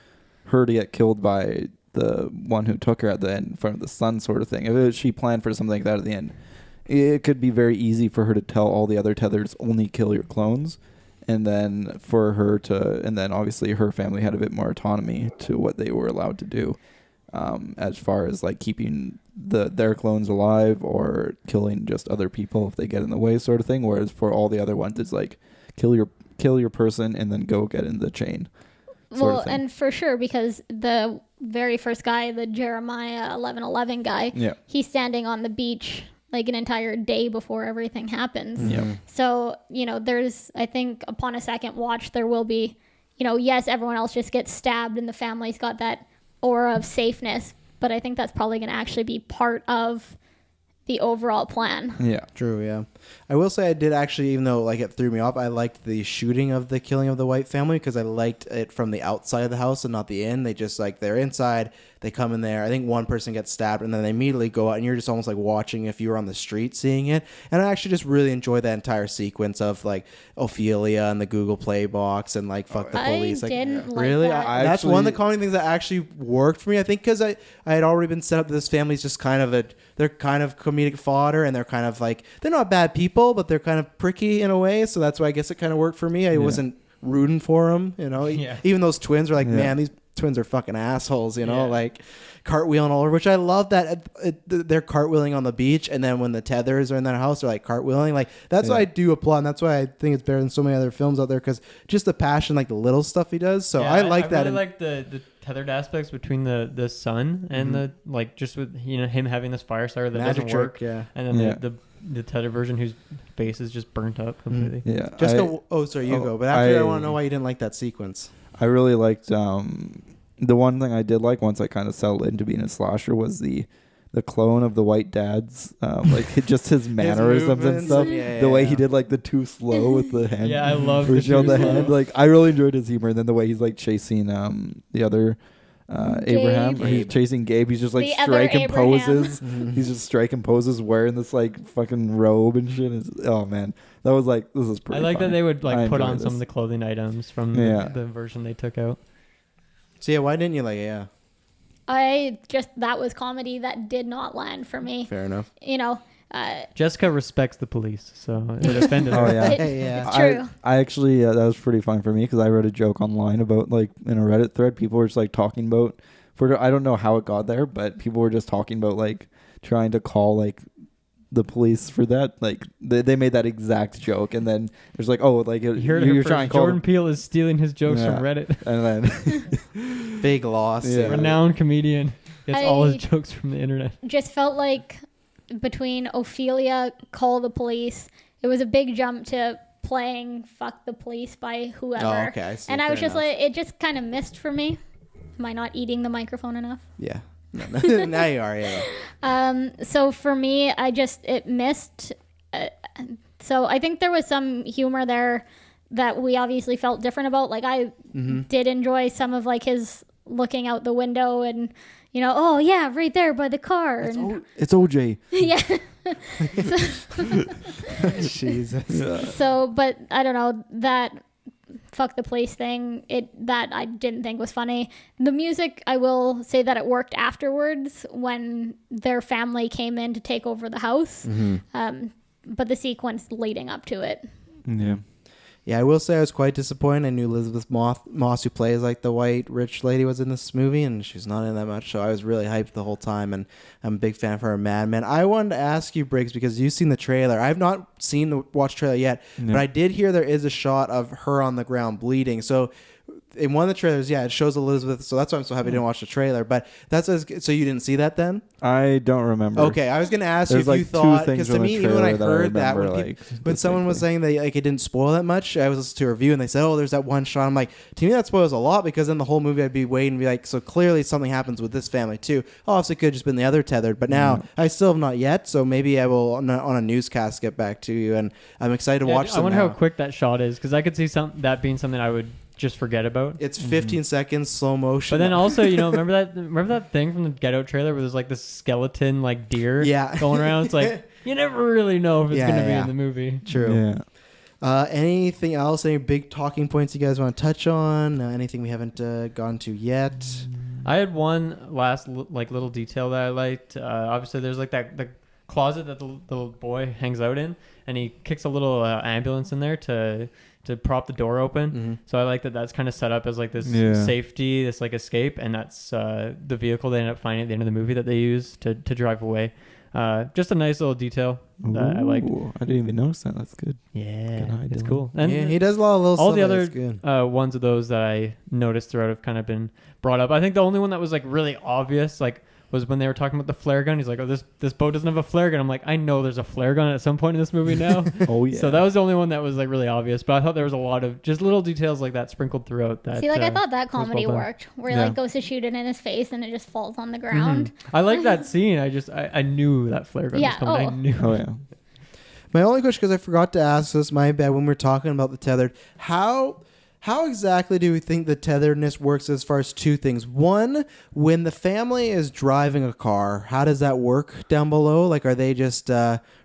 her to get killed by the one who took her at the end in front of the sun, sort of thing. If she planned for something like that at the end, it could be very easy for her to tell all the other tethers only kill your clones, and then obviously her family had a bit more autonomy to what they were allowed to do, as far as like keeping their clones alive or killing just other people if they get in the way, sort of thing. Whereas for all the other ones, it's like kill your person and then go get in the chain. Well, and for sure, because the very first guy, the Jeremiah 1111 guy, he's standing on the beach like an entire day before everything happens. So, there's, I think upon a second watch, there will be, yes, everyone else just gets stabbed and the family's got that aura of safeness, but I think that's probably going to actually be part of the overall plan. Yeah. True, yeah. I will say I did actually, even though like it threw me off, I liked the shooting of the killing of the white family, because I liked it from the outside of the house and not the in. They just like, they're inside, they come in there. I think one person gets stabbed and then they immediately go out, and you're just almost like watching if you were on the street seeing it. And I actually just really enjoyed that entire sequence of like Ophelia and the Google Play box and like fuck the police. I like, didn't like really? that. That's one of the comedy things that actually worked for me, I think, because I had already been set up that this family's just kind of they're kind of comedic fodder, and they're kind of like, they're not bad people, but they're kind of pricky in a way. So that's why I guess it kind of worked for me. I wasn't rooting for them, even those twins are like, man, these twins are fucking assholes, like cartwheeling all over, which I love that they're cartwheeling on the beach, and then when the tethers are in that house, they're like cartwheeling. Like that's why I do applaud, and that's why I think it's better than so many other films out there, because just the passion, like the little stuff he does. So I like that. I really like the tethered aspects between the sun and the, like, just with him having this fire starter that Magic doesn't work, trick, and then the the tethered version whose face is just burnt up completely. Yeah. Jessica, sorry, you go. But after I want to know why you didn't like that sequence. I really liked the one thing I did like once I kind of settled into being a slasher was the clone of the white dad's like just his mannerisms and stuff. The way he did like the too slow with the hand. Yeah, I love the too slow. hand. Like I really enjoyed his humor. And then the way he's like chasing the other Abraham. He's chasing Gabe. He's just like The other striking Abraham. poses. He's just striking poses wearing this like fucking robe and shit. Oh man. That was like, this is pretty I like funny. that they would I like put enjoy on this. some of the clothing items from Yeah. the version they took out. So yeah, why didn't you like it? Yeah, That was comedy that did not land for me. fair enough. You know, Jessica respects the police, so it offended her. Oh yeah. Yeah. It's true. I actually that was pretty fun for me because I wrote a joke online about like in a Reddit thread. People were just like talking about I don't know how it got there, but people were just talking about like trying to call like the police for that. Like they made that exact joke, and then there's like, oh, like You heard it here you're first. trying to call Jordan them. Peele is stealing his jokes Yeah. from Reddit. And then Big loss. Yeah. Renowned comedian gets all his I- jokes from the internet. just felt like between Ophelia, Call the Police, it was a big jump to playing Fuck the Police by whoever. Oh, okay. I see. And I was Fair just enough. like, it just kind of missed for me. Am I not eating the microphone enough? Yeah. No. Now you are. Yeah. So for me, it missed. So I think there was some humor there that we obviously felt different about. Like I did enjoy some of like his looking out the window and, oh yeah, right there by the car. it's OJ. Yeah. Jesus. So, but I don't know, that Fuck the Police thing, that I didn't think was funny. The music, I will say that it worked afterwards when their family came in to take over the house. But the sequence leading up to it. Yeah. Yeah, I will say I was quite disappointed. I knew Elizabeth Moss, who plays like the white rich lady, was in this movie, and she's not in that much. So I was really hyped the whole time, and I'm a big fan of her in Mad Men. I wanted to ask you, Briggs, because you've seen the trailer. I've not seen the watch trailer yet, but I did hear there is a shot of her on the ground bleeding. So in one of the trailers, yeah, it shows Elizabeth. So that's why I'm so happy I didn't watch the trailer. But so you didn't see that then? I don't remember. Okay, I was going to ask There's you if you two thought, things because to from the me, even when I trailer that I heard that, remember, when someone was saying that like it didn't spoil that much, I was listening to a review and they said, "Oh, there's that one shot." I'm like, to me, that spoils a lot because in the whole movie, I'd be waiting and be like, so clearly something happens with this family too. Obviously, it could have just been the other tethered, but now I still have not yet. So maybe I will on a newscast get back to you, and I'm excited to watch. I them wonder now. how quick that shot is because I could see that being something I would just forget about. It's 15 seconds slow motion. But then also, remember that thing from the Get Out trailer where there's like this skeleton like deer going around? It's like you never really know if it's going to be in the movie. True. Yeah. Anything else? Any big talking points you guys want to touch on? Anything we haven't gone to yet? I had one last little detail that I liked. Obviously, there's like the closet that the little boy hangs out in, and he kicks a little ambulance in there to prop the door open. So I like that that's kind of set up as like this safety, this like escape, and that's the vehicle they end up finding at the end of the movie that they use to drive away. Just a nice little detail that I liked. I didn't even notice that. That's good. Yeah, Good eye, it's Dylan. cool. And Yeah, he does a lot of little all stuff the that's other good. ones of those that I noticed throughout have kind of been brought up. I think the only one that was like really obvious, like, was when they were talking about the flare gun. He's like, "Oh, this boat doesn't have a flare gun." I'm like, I know there's a flare gun at some point in this movie now. Oh yeah. So that was the only one that was like really obvious. But I thought there was a lot of just little details like that sprinkled throughout. That See, like I thought that was well comedy done. worked, where he Yeah. like goes to shoot it in his face and it just falls on the ground. I like that scene. I knew that flare gun Yeah, was coming. I oh. knew. Oh yeah. My only question, because I forgot to ask this, my bad, when we were talking about the tethered, how exactly do we think the tetheredness works as far as two things? One, when the family is driving a car, how does that work down below? Like, are they just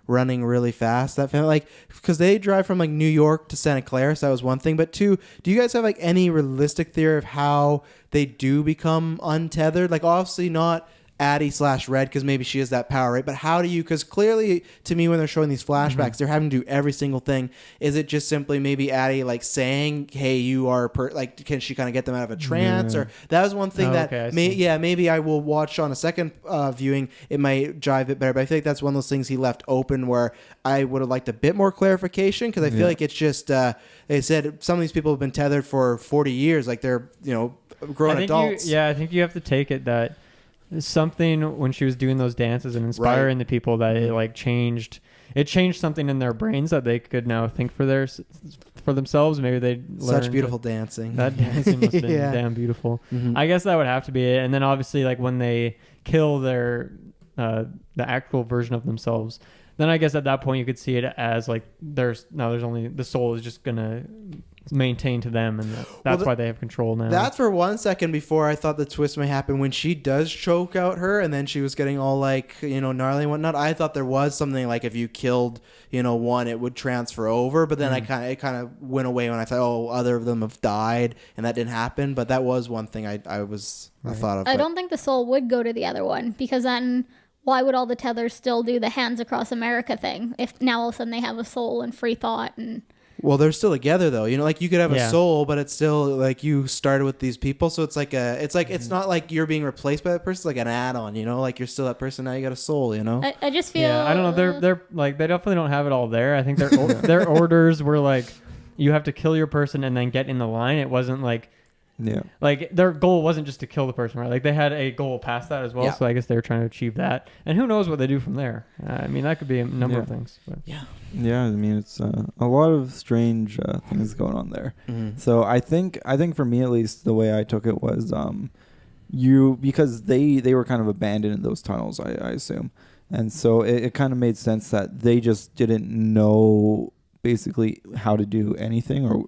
running really fast? That family, like, because they drive from like New York to Santa Clara, so that was one thing. But two, do you guys have like any realistic theory of how they do become untethered? Like, obviously not Addie/Red, because maybe she has that power, right? But how do you, because clearly to me when they're showing these flashbacks, they're having to do every single thing. Is it just simply maybe Addie like saying, hey, you are like, can she kind of get them out of a trance? Or that was one thing maybe I will watch on a second viewing, it might jive it better. But I think that's one of those things he left open where I would have liked a bit more clarification, because I feel like it's just they said some of these people have been tethered for 40 years, like they're grown adults. I think you have to take it that something when she was doing those dances and inspiring the people that it like changed it changed something in their brains that they could now think for themselves. Maybe they Such beautiful dancing. That dancing must have been Yeah. damn beautiful. Mhm. I guess that would have to be it. And then obviously, like when they kill their the actual version of themselves, then I guess at that point you could see it as like there's only the soul is just gonna maintain to them, and that's why they have control now. That's for 1 second before I thought the twist may happen when she does choke out her, and then she was getting all like, you know, gnarly and whatnot. I thought there was something like if you killed, you know, one, it would transfer over. But then it kind of went away when I thought, oh, other of them have died, and that didn't happen. But that was one thing I thought of. I don't think the soul would go to the other one, because then why would all the tethers still do the hands across America thing if now all of a sudden they have a soul and free thought and. Well, they're still together though. You know, like you could have a soul, but it's still like you started with these people. So it's like it's not like you're being replaced by that person. It's like an add-on, you know, like you're still that person. Now you got a soul, you know? I just feel. Yeah, I don't know. They're like, they definitely don't have it all there. I think their orders were like, you have to kill your person and then get in the line. It wasn't like, like their goal wasn't just to kill the person, right? Like they had a goal past that as well. Yeah. So I guess they were trying to achieve that. And who knows what they do from there? I mean, that could be a number of things. But. Yeah, I mean it's a lot of strange things going on there. Mm-hmm. So I think for me at least the way I took it was because they were kind of abandoned in those tunnels, I assume, and so it kind of made sense that they just didn't know basically how to do anything or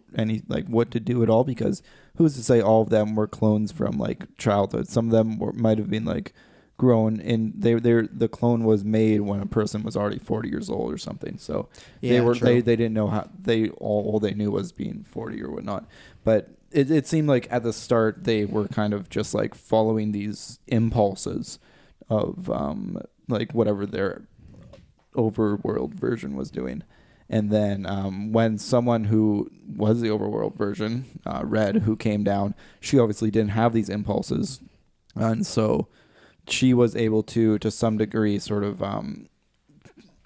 what to do at all, because who's to say all of them were clones from like childhood? Some of them might have been like grown in the clone was made when a person was already 40 years old or something, so they didn't know how all they knew was being 40 or whatnot. But it seemed like at the start they were kind of just like following these impulses of like whatever their overworld version was doing. And then when someone who was the overworld version, Red, who came down, she obviously didn't have these impulses, and so she was able to some degree sort of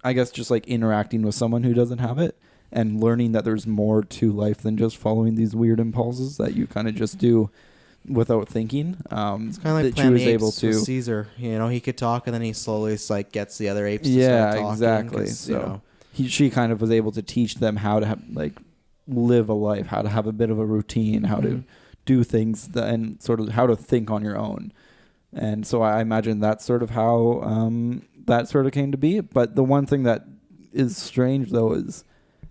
I guess just like interacting with someone who doesn't have it and learning that there's more to life than just following these weird impulses that you kind of just do without thinking. It's kind of like Planet Apes with Caesar. You know, he could talk and then he slowly like gets the other apes to start talking. Exactly. So you know, she kind of was able to teach them how to live a life, how to have a bit of a routine, how to do things and sort of how to think on your own. And so I imagine that's sort of how that sort of came to be. But the one thing that is strange, though, is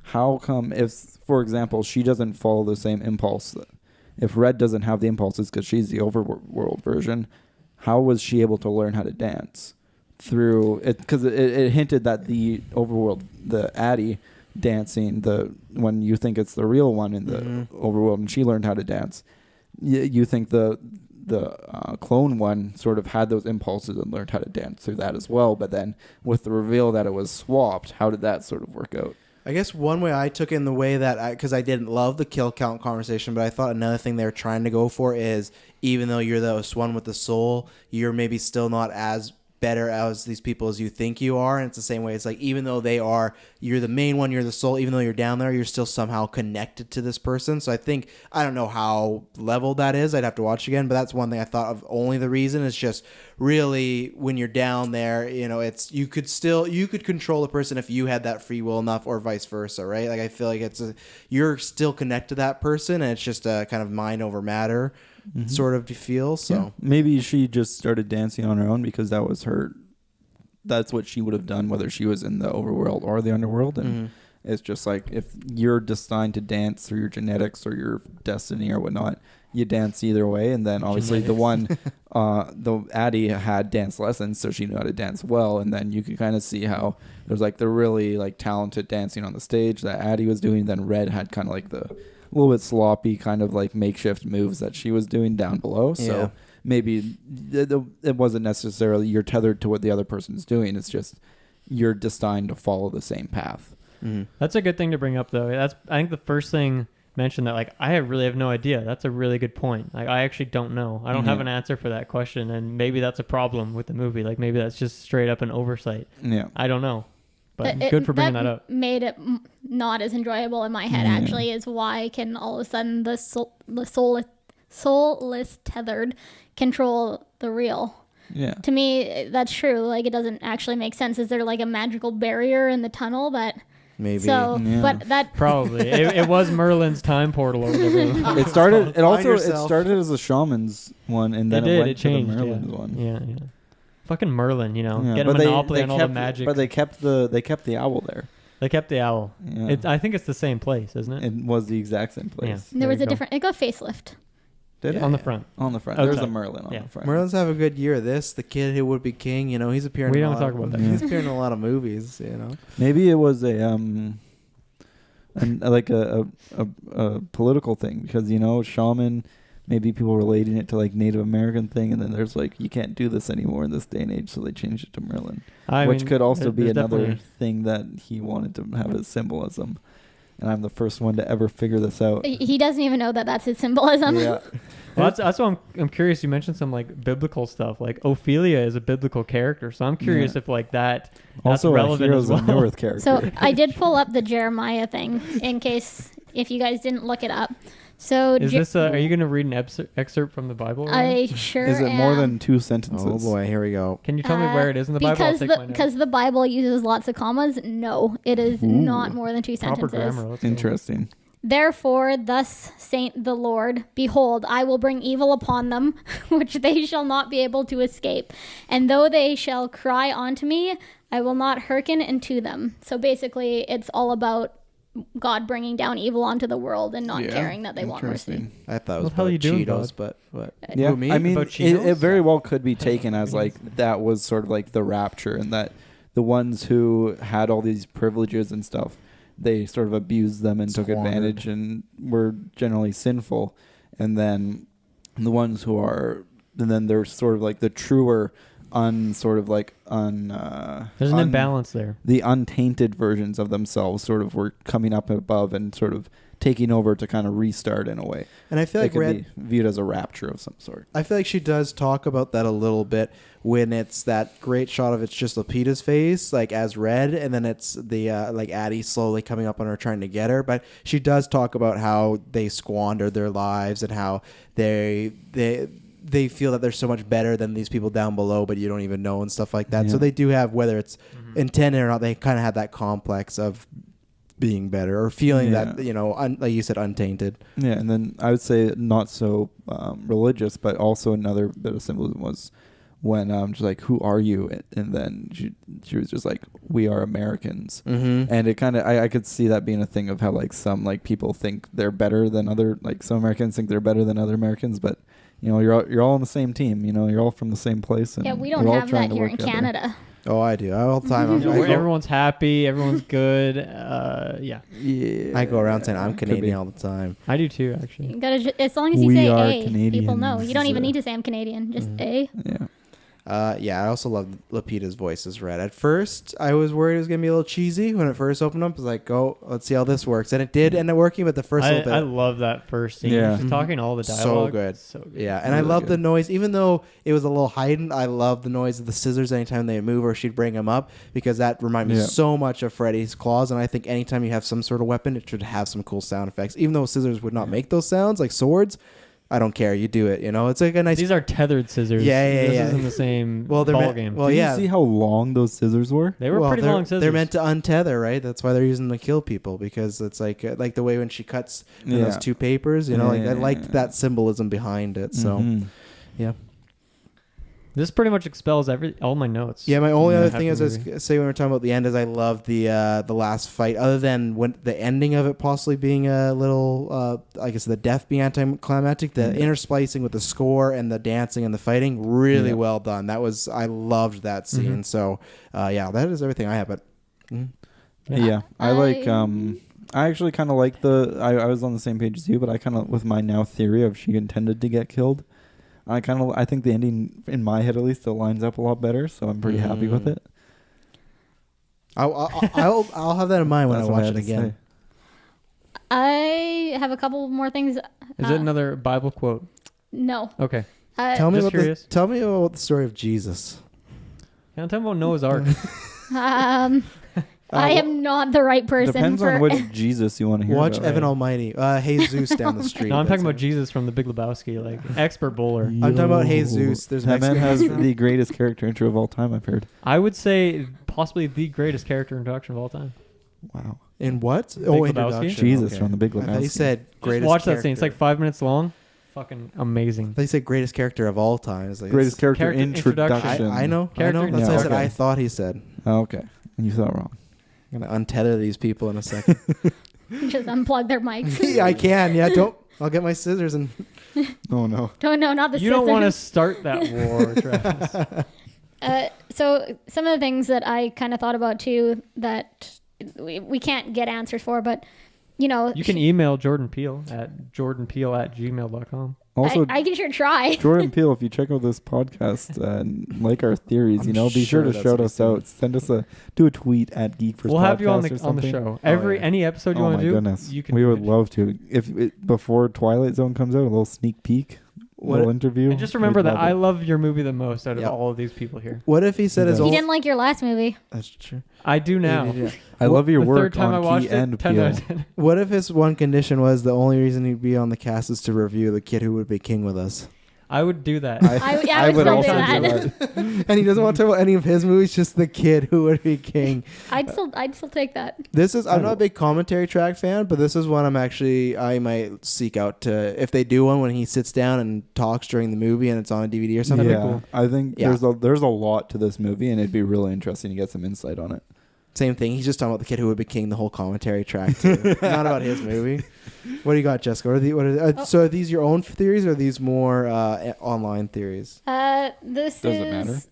how come if, for example, she doesn't follow the same impulse, if Red doesn't have the impulses because she's the overworld version, how was she able to learn how to dance? Through it, because it hinted that the overworld, the Addie dancing, when you think it's the real one in the overworld, and she learned how to dance, you think the clone one sort of had those impulses and learned how to dance through that as well. But then with the reveal that it was swapped, how did that sort of work out? I guess one way I took it in the way that because I didn't love the kill count conversation, but I thought another thing they were trying to go for is even though you're the one with the soul, you're maybe still not as better as these people as you think you are. And it's the same way. It's like, even though you're the main one, you're the soul, even though you're down there, you're still somehow connected to this person. So I don't know how leveled that is. I'd have to watch again, but that's one thing I thought of. Only the reason is just really when you're down there, you know, you could control a person if you had that free will enough, or vice versa, right? Like I feel like you're still connected to that person, and it's just a kind of mind over matter sort of feel. So maybe she just started dancing on her own because that's what she would have done whether she was in the overworld or the underworld. And it's just like, if you're destined to dance through your genetics or your destiny or whatnot, you dance either way. And then obviously the Addie had dance lessons, so she knew how to dance well. And then you could kind of see how there's like the really like talented dancing on the stage that Addie was doing. Then Red had kind of like the a little bit sloppy kind of like makeshift moves that she was doing down below. So maybe it wasn't necessarily you're tethered to what the other person's doing. It's just you're destined to follow the same path. That's a good thing to bring up, though. I think the first thing mentioned that, like, I really have no idea. That's a really good point. Like, I actually don't know. I don't have an answer for that question, and maybe that's a problem with the movie. Like, maybe that's just straight up an oversight. Yeah, I don't know. But good for bringing that up. Made it not as enjoyable in my head, actually, is why can all of a sudden the soulless tethered control the real? Yeah. To me, that's true. Like, it doesn't actually make sense. Is there like a magical barrier in the tunnel that? Maybe. So, Yeah. but that Probably. It was Merlin's time portal or whatever. It started. It also yourself. started as a shaman's one, and then it it did. went It to changed. the Merlin's one. Yeah. Fucking Merlin, you know, Yeah, get a but monopoly on all the kept, magic. But they kept the owl there. They kept the owl. Yeah. I think it's the same place, isn't it? It was the exact same place. there was you a go. different. It got facelift. Did it? On the front. On the front. Outside. There's a Merlin on Yeah. the front. Merlin's have a good year. The kid who would be king, you know, he's appearing. We in a don't lot talk of- about that. He's appearing in a lot of movies, you know. Maybe it was a like a political thing, because, you know, shaman, maybe people relating it to like Native American thing, and then there's like, you can't do this anymore in this day and age, so they changed it to Merlin, which could also be there's another definitely- thing that he wanted to have as symbolism. And I'm the first one to ever figure this out. He doesn't even know that that's his symbolism. Yeah. Well, that's why I'm curious. You mentioned some like biblical stuff. Like Ophelia is a biblical character, so I'm curious Yeah. if like that's Also, relevant Heroes as well. of North character. So I did pull up the Jeremiah thing in case if you guys didn't look it up. So Is this? Are you going to read an excerpt from the Bible? I sure Is it more am. than 2 sentences? Oh boy, here we go. Can you tell me where it is in the Bible? I'll Because take my notes. because the Bible uses lots of commas. No, it is not more than 2 Proper sentences. grammar. Let's go. Interesting. Therefore, thus saint the Lord, behold, I will bring evil upon them, which they shall not be able to escape. And though they shall cry unto me, I will not hearken unto them. So basically, it's all about God bringing down evil onto the world and not caring that they want mercy. Interesting. I thought it was What the hell about you doing, Cheetos, bud? but Yeah, Who, me? I mean, About it Cheetos? very well could be taken as like that was sort of like the rapture, and that the ones who had all these privileges and stuff, they sort of abused them and took Squandered. advantage and were generally sinful. And then the ones who are, and then they're sort of like the truer, There's an imbalance there. the untainted versions of themselves sort of were coming up above and sort of taking over to kind of restart in a way. and I feel It like could Red. be viewed as a rapture of some sort. I feel like she does talk about that a little bit when it's that great shot of it's just Lupita's face, like as Red, and then it's the like Addie slowly coming up on her trying to get her. But she does talk about how they squandered their lives and how they feel that they're so much better than these people down below, but you don't even know and stuff like that. Yeah. So they do have, whether it's intended or not, they kind of have that complex of being better or feeling Yeah. that, you know, like you said, untainted. Yeah, and then I would say not so religious, but also another bit of symbolism was when she's like, "Who are you?" And then she was just like, "We are Americans." Mm-hmm. And it kind of I could see that being a thing of how like some like people think they're better than other, like some Americans think they're better than other Americans, but you know you're all on the same team. You know, you're all from the same place. And Yeah, we don't we're all have trying that to here work in together. Canada. Oh, I do. All the time. You know, where everyone's happy, everyone's good. Yeah, Yeah, I go around saying I'm could Canadian be. all the time. I do too. Actually, You gotta as long as you We say are A, people know. Canadians. You don't even need to say I'm Canadian. Just A. Yeah. Yeah, I also love Lupita's voice as Red. At first, I was worried it was gonna be a little cheesy when it first opened up. I was like, "Oh, let's see how this works," and it did end up working. But the first little bit, I love that first scene. Yeah. She's talking all the So dialogue. good. So good. yeah, and I Really love good. the noise, even though it was a little heightened. I love the noise of the scissors anytime they move or she'd bring them up, because that reminded me Yeah. so much of Freddy's claws. And I think anytime you have some sort of weapon, it should have some cool sound effects. Even though scissors would not make those sounds like swords, I don't care. You do it. You know, it's like a nice. These are tethered scissors. Yeah, This yeah. isn't the same Well, they're ball meant- game. well, Did yeah. you see how long those scissors were? They were pretty they're- long scissors. They're meant to untether, right? That's why they're using them to kill people, because it's like the way when she cuts Yeah. those two papers, you know, like I Yeah. liked that symbolism behind it. So Mhm. yeah, This pretty much expels all my notes. yeah. My only Yeah, other half thing the is, I was movie. gonna say when we're talking about the end, is I love the last fight. Other than when the ending of it possibly being a little, I guess the death being anticlimactic, the intersplicing with the score and the dancing and the fighting, really Yeah. well done. I loved that scene. Mhm. So yeah, that is everything I have. But Yeah, I like. I- I actually kind of like the. I was on the same page as you, but I kind of with my now theory of she intended to get killed. I think the ending in my head at least still lines up a lot better, so I'm pretty happy with it. I'll have that in mind when That's I what watch had it to again. say. I have a couple more things. Is it another Bible quote? No. Okay. Tell me Just about curious. tell me about the story of Jesus. Can I tell me about Noah's Ark? I am not the right person Depends for on which Jesus you want to hear Watch about. Evan Almighty. Jesus down the street. No, I'm talking That's about Jesus from The Big Lebowski, like expert bowler. I'm talking about Jesus. There's that man Mexican has the greatest character intro of all time, I've heard. I would say possibly the greatest character introduction of all time. Wow. In what? Lebowski? Introduction. Jesus Okay. from The Big I thought you Lebowski. said Just greatest watch that character. scene. It's like 5 minutes long. Fucking amazing. I thought you said greatest character of all time. It's like, Greatest character Character introduction. introduction. I know. Character- That's what I said. okay. I thought he said. Oh, okay. You thought wrong. I'm gonna untether these people in a second. just unplug their mics. Yeah, I can. Yeah, don't. I'll get my scissors and. Oh, no. Don't know, not the You don't want to scissors. start that war, Travis. So some of the things that I kind of thought about too that we can't get answers for, but you know, You can email Jordan Peele at jordanpeele@gmail.com. Also, I can sure try. Jordan Peele, if you check out this podcast and like our theories, I'm be sure sure to that's shout what us he's doing. out. Send us do a tweet at Geek First We'll have you on Podcast or the something. show. Oh, yeah. Any episode you Oh want my to do, goodness, you can. we would pitch. love to. If before Twilight Zone comes out, a little sneak peek, little interview. And just remember We'd that love I it. love your movie the most out of Yep. all of these people here. What if he said his He He own? didn't like your last movie. That's true. I do now. Yeah. I love your the work third time I on watched Key and it, 10 Peele. out of 10. What if his one condition was the only reason he'd be on the cast is to review The Kid Who Would Be King with us? I would do that. I would would still also do do that. that. And he doesn't want to talk about any of his movies, just The Kid Who Would Be King. I'd still take that. I'm not a big commentary track fan, but this is one I might seek out to, if they do one when he sits down and talks during the movie and it's on a DVD or something. Yeah, cool. I think Yeah. there's a lot to this movie, and it'd be really interesting to get some insight on it. Same thing. He's just talking about The Kid Who Would Be King, the whole commentary track too. Not about his movie. What do you got, Jessica? So are these your own theories or are these more online theories? This Does it is.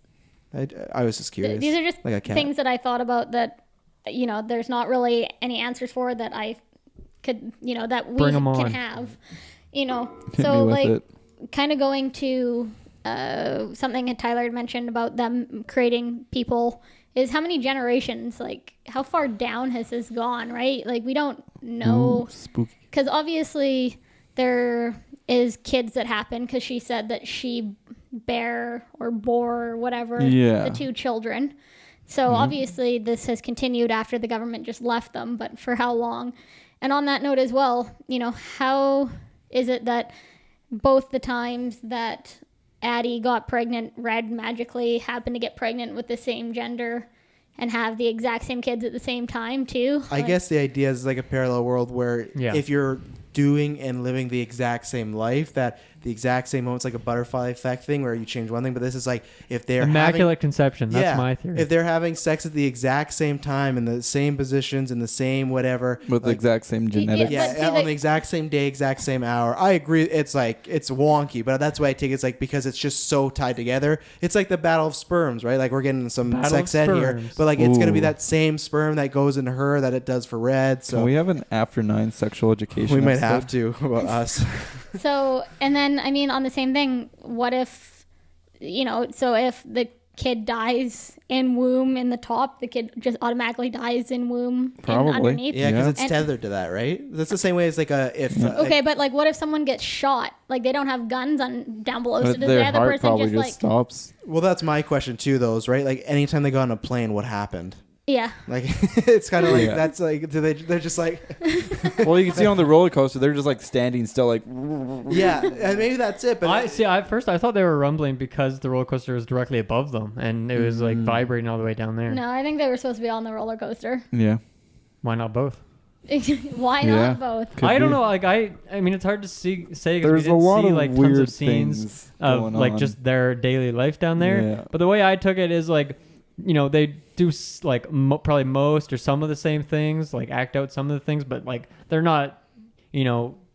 matter? I was just curious. These are just Like a cat. things that I thought about that, there's not really any answers for that I could, that we Bring 'em can on. have, Hit so me with like it. kind of going to something that Tyler had mentioned about them creating people is how many generations, like how far down has this gone, right? Like we don't know. Ooh, spooky. Because obviously there is kids that happen because she said that she bore or whatever Yeah. the two children. So obviously this has continued after the government just left them, but for how long? And on that note as well, how is it that both the times that Addie got pregnant, Red magically happened to get pregnant with the same gender and have the exact same kids at the same time too? I guess the idea is like a parallel world where Yeah. if you're doing and living the exact same life, that the exact same moment's like a butterfly effect thing where you change one thing, but this is like if they're Immaculate conception. That's my theory. If they're having sex at the exact same time in the same positions in the same whatever With the like, exact same genetics. Yeah, but see, on like- the exact same day, exact same hour. I agree. It's like it's wonky, but that's why I take it's like because it's just so tied together. It's like the battle of sperms, right? Like we're getting some Battle sex of ed here, sperms. but like it's gonna be Ooh. that same sperm that goes into her that it does for Red. So Can we have an after 9 sexual education? we might episode? have to about us. So, and then, I mean, on the same thing, what if, so if the kid dies in womb in the top, the kid just automatically dies in womb Probably. and underneath? Yeah, because Yeah. it's And- tethered to that, right? That's the same way as like a if. Okay, but like, what if someone gets shot? Like, they don't have guns on down below, so But does their the other heart person probably just just like, stops. well, that's my question too. Those right? Like anytime they go on a plane, what happened? yeah. Like it's kind of like Yeah. that's like do they? They're just like Well, you can see on the roller coaster, they're just like standing still, like. yeah, and maybe that's it. But At first I thought they were rumbling because the roller coaster was directly above them and it was like vibrating all the way down there. No, I think they were supposed to be on the roller coaster. Yeah. Why not both? Why Yeah. not both? Could I don't be. know. Like I mean, it's hard to say because we There's didn't a lot see of like weird tons of scenes things of going like on. just their daily life down there. Yeah. But the way I took it is like, they do like probably most or some of the same things, like act out some of the things, but like they're not,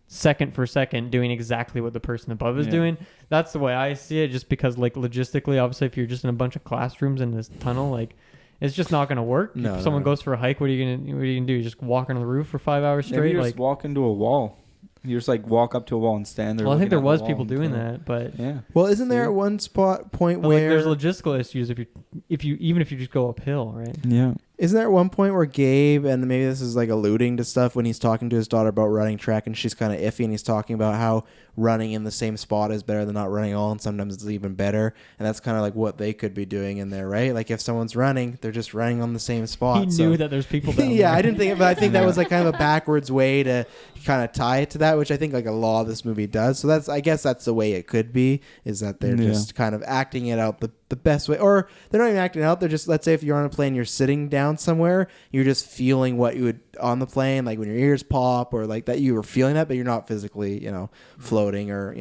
second for second doing exactly what the person above is Yeah. doing. That's the way I see it. Just because like logistically, obviously, if you're just in a bunch of classrooms in this tunnel, like. It's just not going to work. No, if someone no. goes for a hike, what are you gonna do? You just walk on the roof for 5 hours Maybe straight? you Like, just walk into a wall. You just like walk up to a wall and stand there. well, I think there looking at was the people wall doing until- that, but Yeah. well, isn't there See? at one point but, like, where there's logistical issues if you even if you just go uphill, right? Yeah. Isn't there at one point where Gabe, and maybe this is like alluding to stuff when he's talking to his daughter about running track, and she's kind of iffy, and he's talking about how running in the same spot is better than not running at all, and sometimes it's even better, and that's kind of like what they could be doing in there, right? Like if someone's running, they're just running on the same spot. He knew that there's people down yeah, there. I didn't think, but I think that was like kind of a backwards way to kind of tie it to that, which I think like a lot of this movie does. So I guess that's the way it could be, is that they're just kind of acting it out the best way, or they're not even acting it out. They're just, let's say if you're on a plane, you're sitting down somewhere, you're just feeling what you would on the plane, like when your ears pop or like that, you were feeling that, but you're not physically, floating or,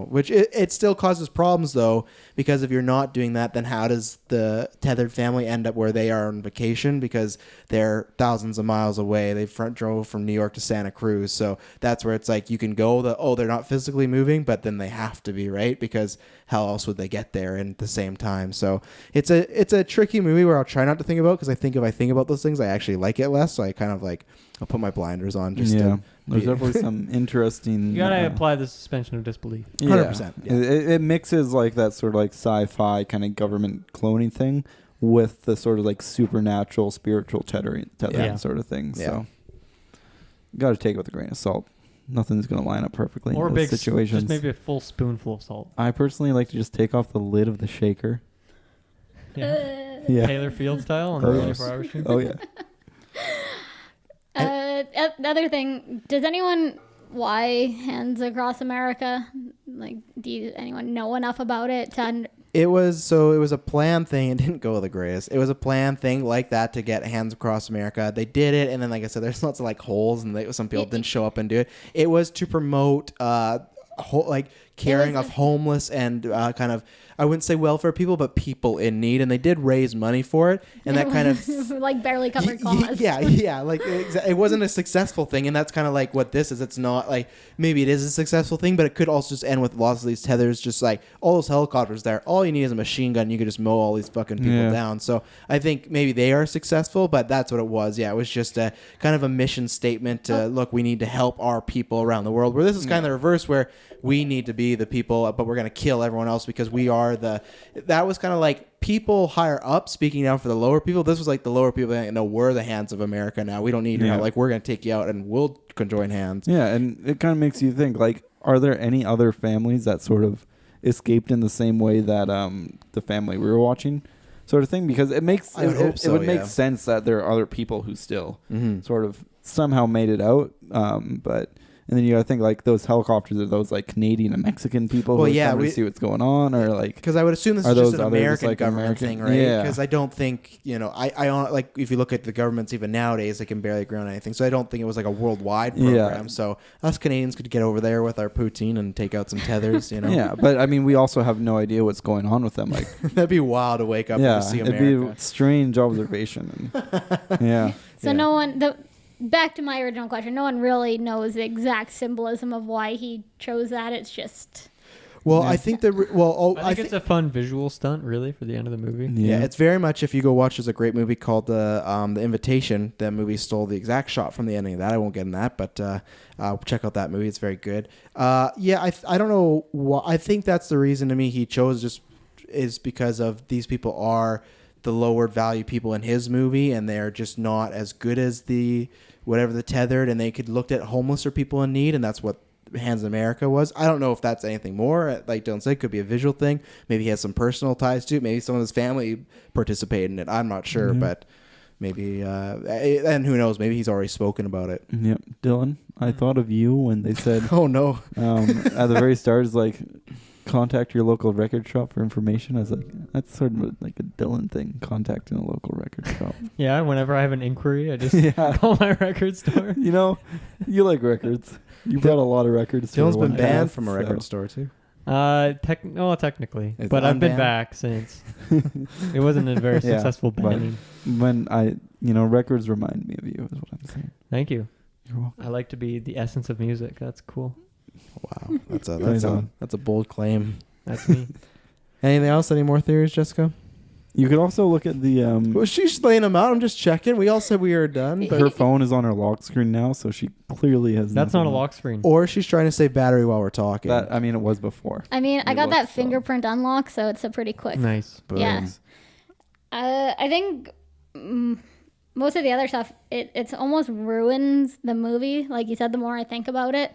which it still causes problems though, because if you're not doing that, then how does the tethered family end up where they are on vacation? Because they're thousands of miles away. They drove from New York to Santa Cruz. So that's where it's like you can go they're not physically moving, but then they have to be, right? Because how else would they get there in the same time? So it's a tricky movie where I'll try not to think about, because I think if I think about those things, I actually like it less. So I kind of like, I'll put my blinders on. There's definitely some interesting. You gotta apply the suspension of disbelief. 100%. Yeah. It mixes like that sort of like sci-fi kind of government cloning thing with the sort of like supernatural, spiritual tethering sort of thing. Yeah. So you got to take it with a grain of salt. Nothing's going to line up perfectly Or in a those big situations. just maybe a full spoonful of salt. I personally like to just take off the lid of the shaker. Yeah. Yeah. Taylor Field style on the 24-hour shoot. Oh yeah. The other thing, does anyone why Hands Across America? Like, anyone know enough about it to? It was a planned thing. It didn't go the greatest. It was a planned thing like that to get Hands Across America. They did it, and then like I said, there's lots of like holes, and some people didn't show up and do it. It was to promote caring of homeless and kind of, I wouldn't say welfare people, but people in need, and they did raise money for it, and that kind of like barely covered costs. Yeah, like it wasn't a successful thing, and that's kind of like what this is. It's not like, maybe it is a successful thing, but it could also just end with lots of these tethers, just like all those helicopters there. All you need is a machine gun, you could just mow all these fucking people down. So I think maybe they are successful, but that's what it was. Yeah, it was just a kind of a mission statement to look, we need to help our people around the world. Where this is kind of the reverse, where we need to be the people, but we're going to kill everyone else because we are that was kind of like people higher up speaking down for the lower people. This was like the lower people saying, no, we're the Hands of America now. We don't need your help. Like, we're going to take you out and we'll join hands. Yeah, and it kind of makes you think, like, are there any other families that sort of escaped in the same way that the family we were watching sort of thing? Because it makes it would make sense that there are other people who still sort of somehow made it out, but and then you gotta think like those helicopters are those like Canadian and Mexican people who are trying to see what's going on, or like, because I would assume this is just an American government thing, right? Yeah. Because I don't think, I like, if you look at the governments even nowadays, they can barely agree on anything. So I don't think it was like a worldwide program. Yeah. So us Canadians could get over there with our poutine and take out some tethers, Yeah, but I mean, we also have no idea what's going on with them. Like, that'd be wild to wake up and see America. It'd be a strange observation. So no one. Back to my original question, no one really knows the exact symbolism of why he chose that. It's just... Well, I think I think it's a fun visual stunt, really, for the end of the movie. Yeah, it's very much, if you go watch, there's a great movie called The Invitation. That movie stole the exact shot from the ending of that. I won't get in that, but check out that movie. It's very good. I don't know why. I think that's the reason to me he chose is because of these people are the lower value people in his movie, and they're just not as good as the tethered, and they could looked at homeless or people in need, and that's what Hands of America was. I don't know if that's anything more. Like Dylan said, it could be a visual thing. Maybe he has some personal ties to it. Maybe some of his family participated in it. I'm not sure, but maybe, and who knows, maybe he's already spoken about it. Yep. Dylan, I thought of you when they said, oh no, at the very start, it's like, contact your local record shop for information. I was like, that's sort of like a Dylan thing, contacting a local record shop. Yeah, whenever I have an inquiry, I just call my record store. You like records. You brought a lot of records. Dylan's been banned from a record store too. Technically, it's but I've been back since. It wasn't a very successful banning. When records remind me of you, is what I'm saying. Thank you. You're welcome. I like to be the essence of music. That's cool. Wow, that's a bold claim. That's me. Anything else? Any more theories, Jessica? You could also look at the. Well, she's laying them out. I'm just checking. We all said we were done. But her phone is on her lock screen now, so she clearly has. That's not a lock screen. Or she's trying to save battery while we're talking. It was before. I got that fingerprint unlock, so it's a pretty quick. Nice. Boom. Yeah. I think most of the other stuff, it's almost ruins the movie. Like you said, the more I think about it,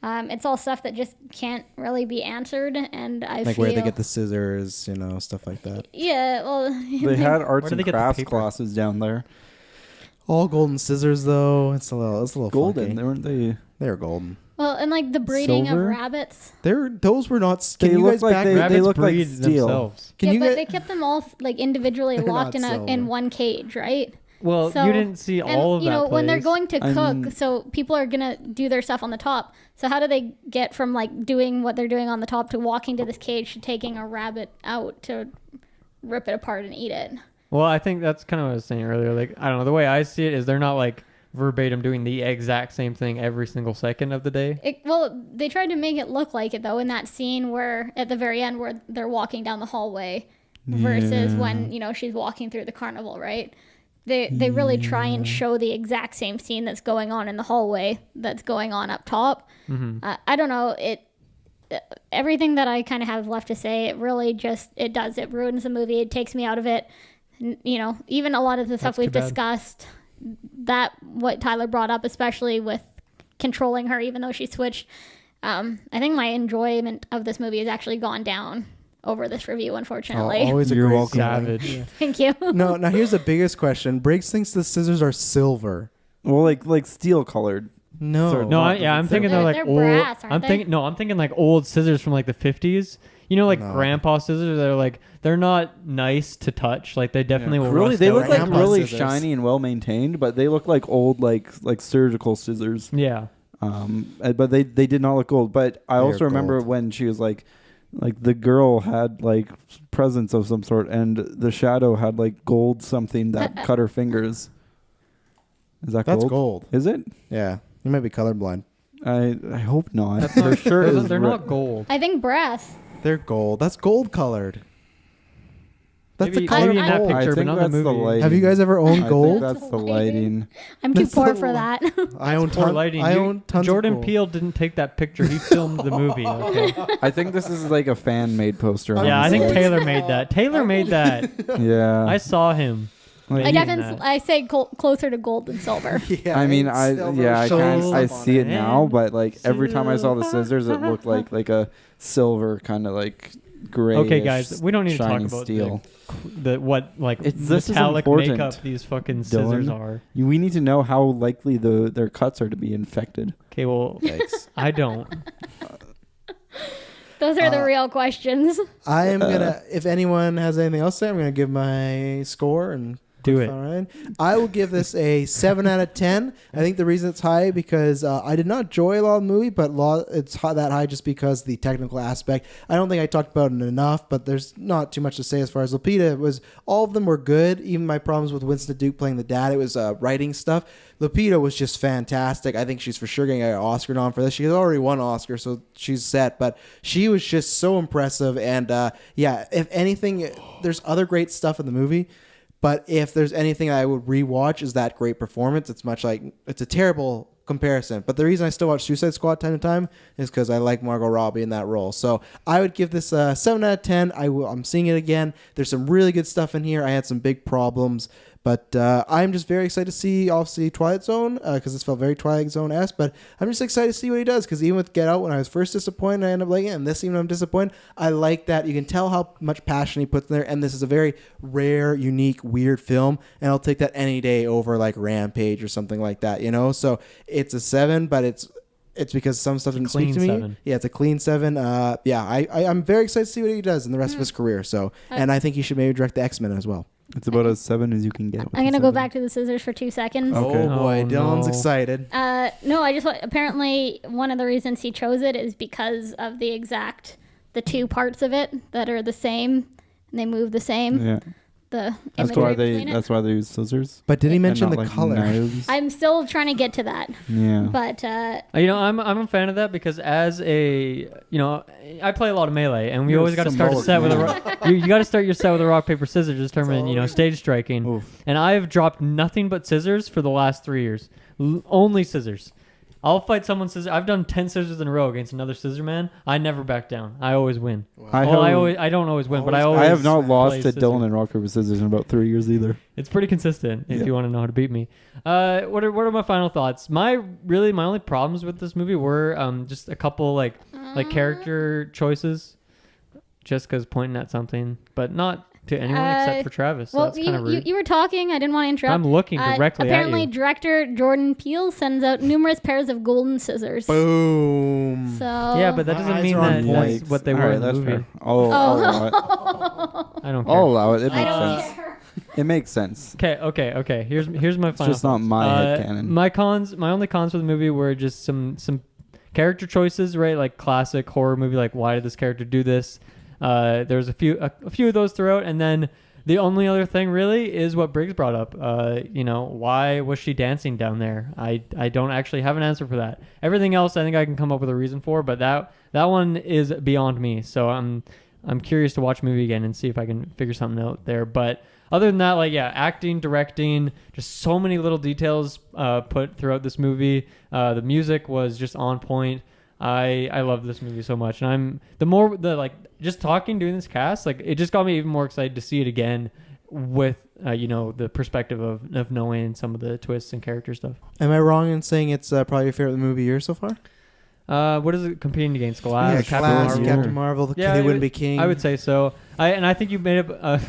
it's all stuff that just can't really be answered. And I Like feel where they get the scissors, stuff like that. yeah, well, They had arts Where do they and get the crafts paper? classes down there. All golden scissors though. It's a little Golden, funky. they weren't they? They were golden. well, and like the breeding Silver? of rabbits. Those were not. Can They you look guys like back? they Rabbits look like breed steel. themselves. Can yeah, you but guys? they kept them all like individually They're locked not in silver. one cage, right? Well, So- you didn't see And all of you that know when they're place. going to I cook, mean- so people are gonna do their stuff on the top. So how do they get from like doing what they're doing on the top to walking to this cage to taking a rabbit out to rip it apart and eat it? Well, I think that's kind of what I was saying earlier. Like, I don't know. The way I see it is they're not like verbatim doing the exact same thing every single second of the day. Well, they tried to make it look like it though in that scene where at the very end where they're walking down the hallway versus Yeah. when she's walking through the carnival, right? They really try and show the exact same scene that's going on in the hallway that's going on up top. I don't know, everything that I kind of have left to say, it really just it ruins the movie. It takes me out of it. Even a lot of the stuff That's too we've bad. discussed, that what Tyler brought up, especially with controlling her even though she switched, I think my enjoyment of this movie has actually gone down over this review, unfortunately. Always a You're great welcome. feeling. Savage. Thank you. No, now here's the biggest question. Briggs thinks the scissors are silver. Well, like steel colored. No. Sorry, No, Not I'm thinking they're like They're old. brass, aren't I'm they? thinking no, I'm thinking like old scissors from like the 50s. Like No. grandpa scissors. They're not nice to touch. Like they definitely will. Really, rust they out look after like grandpa a while. really scissors. shiny and well maintained, but they look like old like surgical scissors. Yeah. But they did not look old. But I They're also remember gold. when she was like the girl had like presence of some sort, and the shadow had like gold something that cut her fingers. Is that That's gold? gold. Is it? Yeah. You might be colorblind. I hope not. That's For not, sure. they're is they're re- not gold. I think brass. They're gold. That's gold colored. That's Maybe, the color maybe of in that gold. I picture, but think not that's the the movie. light. Have you guys ever I owned think gold? that's the lighting. I'm too That's poor the for that. I own Poor ton- lighting. I own tons Jordan of gold. Peele didn't take that picture. He filmed the movie. Okay. I think this is like a fan made poster. Yeah, I think honestly. Taylor made that. Taylor made that. Yeah. I saw him. Like, I Yeah. definitely I say closer to gold than silver. Yeah, I mean, it's I silver yeah, I with can't. stuff I on see it now, it. but like every time I saw the scissors, it looked like a silver kind of like gray. Okay, guys, we don't need to talk shiny about steel. what like This is metallic important, makeup these fucking scissors Dylan. are. We need to know how likely their cuts are to be infected. Okay, well, Yikes. I don't. Those are the real questions. I am gonna. If anyone has anything else to say, I'm gonna give my score and Do it. All right. I will give this a 7 out of 10. I think the reason it's high because I did not enjoy a lot of the movie, but it's that high just because the technical aspect. I don't think I talked about it enough, but there's not too much to say as far as Lupita. All of them were good. Even my problems with Winston Duke playing the dad, it was writing stuff. Lupita was just fantastic. I think she's for sure getting an Oscar nom for this. She has already won an Oscar, so she's set. But she was just so impressive. And yeah, if anything, there's other great stuff in the movie. But if there's anything I would rewatch is that great performance. It's much like it's a terrible comparison. But the reason I still watch Suicide Squad time to time is because I like Margot Robbie in that role. So I would give this a 7 out of 10. I'm seeing it again. There's some really good stuff in here. I had some big problems. But I'm just very excited to see, obviously, Twilight Zone, because this felt very Twilight Zone-esque. But I'm just excited to see what he does, because even with Get Out, when I was first disappointed, I ended up liking it. And this, even though I'm disappointed, I like that. You can tell how much passion he puts in there. And this is a very rare, unique, weird film. And I'll take that any day over, like, Rampage or something like that, you know? So it's a 7, but it's because some stuff didn't speak to me. 7. Yeah, it's a clean 7. Yeah, I'm very excited to see what he does in the rest of his career. So, and I think he should maybe direct the X-Men as well. It's about as 7 as you can get. with I'm the going to go 7. back to the scissors for 2 seconds. Okay. Oh boy, Oh, Dylan's no. excited. No, I just apparently one of the reasons he chose it is because of the two parts of it that are the same and they move the same. Yeah. The That's imagery why between it. That's why they use scissors. But did he and mention not, the like, color? knives. I'm still trying to get to that, Yeah. but I'm a fan of that because as a I play a lot of Melee and we You're always got to start a symbolic, set with a man. rock. You got to start your set with a rock paper scissors to determine stage striking. Oof. And I've dropped nothing but scissors for the last 3 years. Only scissors. I'll fight someone scissors. I've done 10 scissors in a row against another scissor man. I never back down. I always win. I don't always win, but I always. I have not play lost to scissors. Dylan in rock paper scissors in about 3 years either. It's pretty consistent if you want to know how to beat me. What are my final thoughts? My only problems with this movie were just a couple like character choices, just because pointing at something, but not to anyone except for Travis. So that's kind of rude. You were talking. I didn't want to interrupt. I'm looking directly apparently, at you. director Jordan Peele sends out numerous pairs of golden scissors. Boom. So Yeah, but that My doesn't eyes mean are on that point. that's what they All were right, in the that's movie. fair. I'll allow it. I don't care. I'll allow it. It makes I don't sense. care. It makes sense. Okay. Here's my final. just not thoughts. my headcanon. My only cons for the movie were just some character choices, right? Like classic horror movie, like why did this character do this? There's a few of those throughout, and then the only other thing really is what Briggs brought up. Why was she dancing down there? I don't actually have an answer for that. Everything else I think I can come up with a reason for, but that one is beyond me. So I'm curious to watch the movie again and see if I can figure something out there. But other than that, acting, directing, just so many little details put throughout this movie. The music was just on point. I love this movie so much, and just doing this cast, it just got me even more excited to see it again with the perspective of knowing some of the twists and character stuff. Am I wrong in saying it's probably your favorite movie year so far? What is it competing against? Glass, Yeah, Captain Glass, Marvel. Captain Marvel, They Wouldn't Be King. I would say so. I think you made a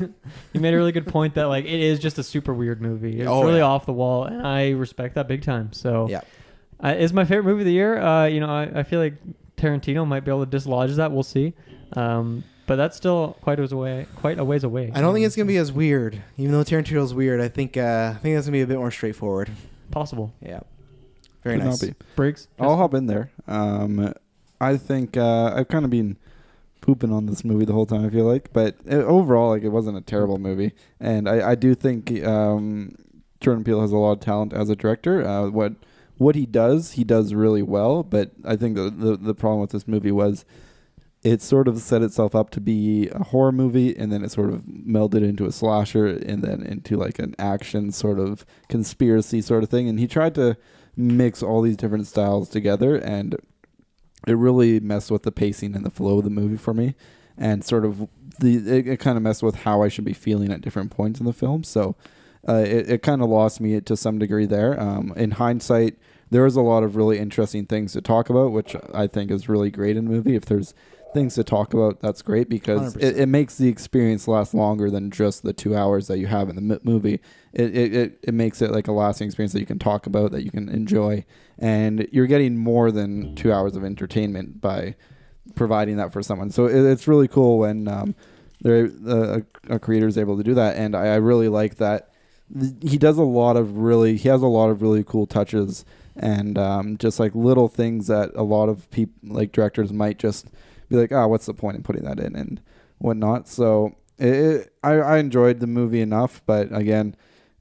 really good point that it is just a super weird movie. It's really off the wall, and I respect that big time. So yeah. Is my favorite movie of the year. I feel like Tarantino might be able to dislodge that. We'll see. But that's still quite a ways away. I don't think it's gonna be as weird, even though Tarantino's weird. I think that's gonna be a bit more straightforward. Possible. Yeah. Very Could nice. not be. Briggs? I'll hop in there. I think I've kind of been pooping on this movie the whole time, I feel like. But overall, it wasn't a terrible movie. And I do think Jordan Peele has a lot of talent as a director. What he does really well. But I think the problem with this movie was it sort of set itself up to be a horror movie, and then it sort of melded into a slasher, and then into an action sort of conspiracy sort of thing. And he tried to mix all these different styles together, and it really messed with the pacing and the flow of the movie for me, and sort of it kind of messed with how I should be feeling at different points in the film. So it kind of lost me to some degree there. In hindsight, there was a lot of really interesting things to talk about, which I think is really great in a movie. If there's things to talk about, that's great, because it makes the experience last longer than just the 2 hours that you have in the movie. It makes it like a lasting experience that you can talk about, that you can enjoy, and you're getting more than 2 hours of entertainment by providing that for someone. So it's really cool when a creator is able to do that, and I really like that. He has a lot of really cool touches, and just little things that a lot of people, directors, might just be like, what's the point in putting that in and whatnot. So I enjoyed the movie enough, but again,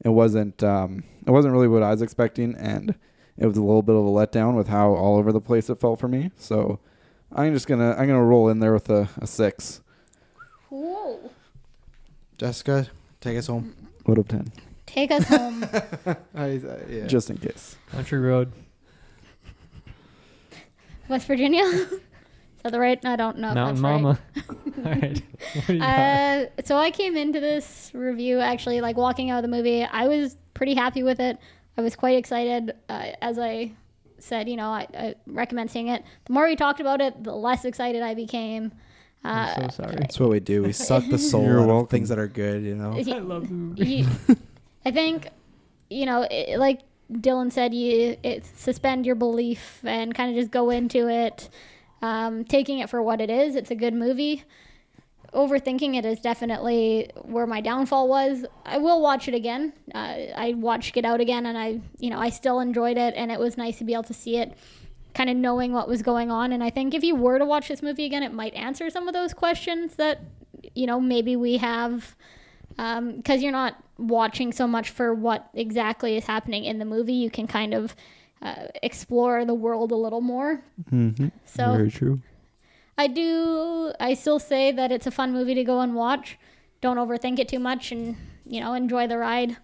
it wasn't really what I was expecting, and it was a little bit of a letdown with how all over the place it felt for me. So I'm gonna roll in there with a 6. Whoa. Jessica, take us home. Out of 10. Take us home. Yeah. Just in case. Country Road. West Virginia? Is that the right? I don't know if Mountain that's Mama. All right. What do you got? right. So I came into this review actually walking out of the movie. I was pretty happy with it. I was quite excited. As I said, I recommend seeing it. The more we talked about it, the less excited I became. I'm so sorry. That's what we do. We suck the soul You're out of welcome. things that are good, I love the movie. I think, like Dylan said, you suspend your belief and kind of just go into it, taking it for what it is. It's a good movie. Overthinking it is definitely where my downfall was. I will watch it again. I watched Get Out again, and I still enjoyed it, and it was nice to be able to see it, kind of knowing what was going on. And I think if you were to watch this movie again, it might answer some of those questions that, maybe we have, because you're not watching so much for what exactly is happening in the movie. You can kind of explore the world a little more. Mm-hmm. So very true. I still say that it's a fun movie to go and watch. Don't overthink it too much, and enjoy the ride.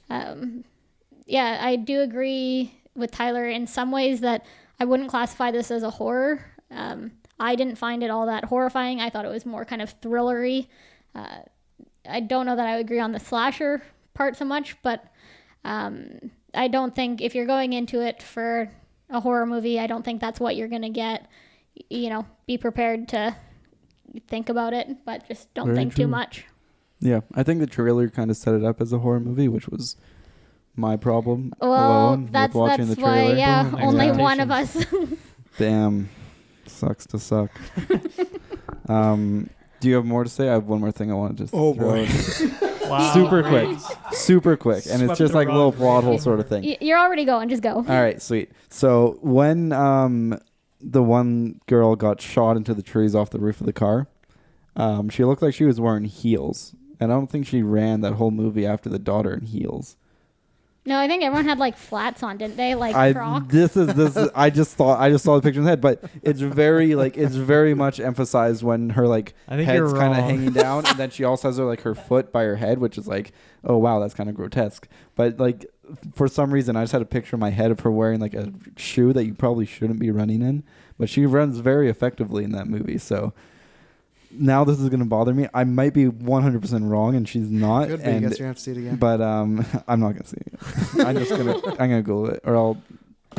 I do agree with Tyler in some ways that I wouldn't classify this as a horror. I didn't find it all that horrifying. I thought it was more kind of thrillery. I don't know that I would agree on the slasher part so much, but I don't think if you're going into it for a horror movie, I don't think that's what you're going to get. You know, be prepared to think about it, but just don't Very think true. too much. Yeah, I think the trailer kind of set it up as a horror movie, which was my problem Well, alone that's with watching the why, trailer. yeah, Boom, only one of us. Damn, sucks to suck. Do you have more to say? I have one more thing I want to just Oh, throw boy. in. Wow. super quick, and it's Swept just the like a little rug. plot hole sort of thing. You're already going. Just go. All right, sweet. So when the one girl got shot into the trees off the roof of the car, she looked like she was wearing heels, and I don't think she ran that whole movie after the daughter in heels. No, I think everyone had like flats on, didn't they? Like Crocs. This is I just saw the picture in the head, but it's very much emphasized when her like I think head's you're kind of wrong. hanging down, and then she also has her foot by her head, which is like, oh wow, that's kind of grotesque. But like for some reason, I just had a picture in my head of her wearing like a shoe that you probably shouldn't be running in, but she runs very effectively in that movie. So now this is going to bother me. I might be 100% wrong, and she's not. Could be. I guess you're gonna have to see it again. But I'm not gonna see it. I'm gonna Google it, or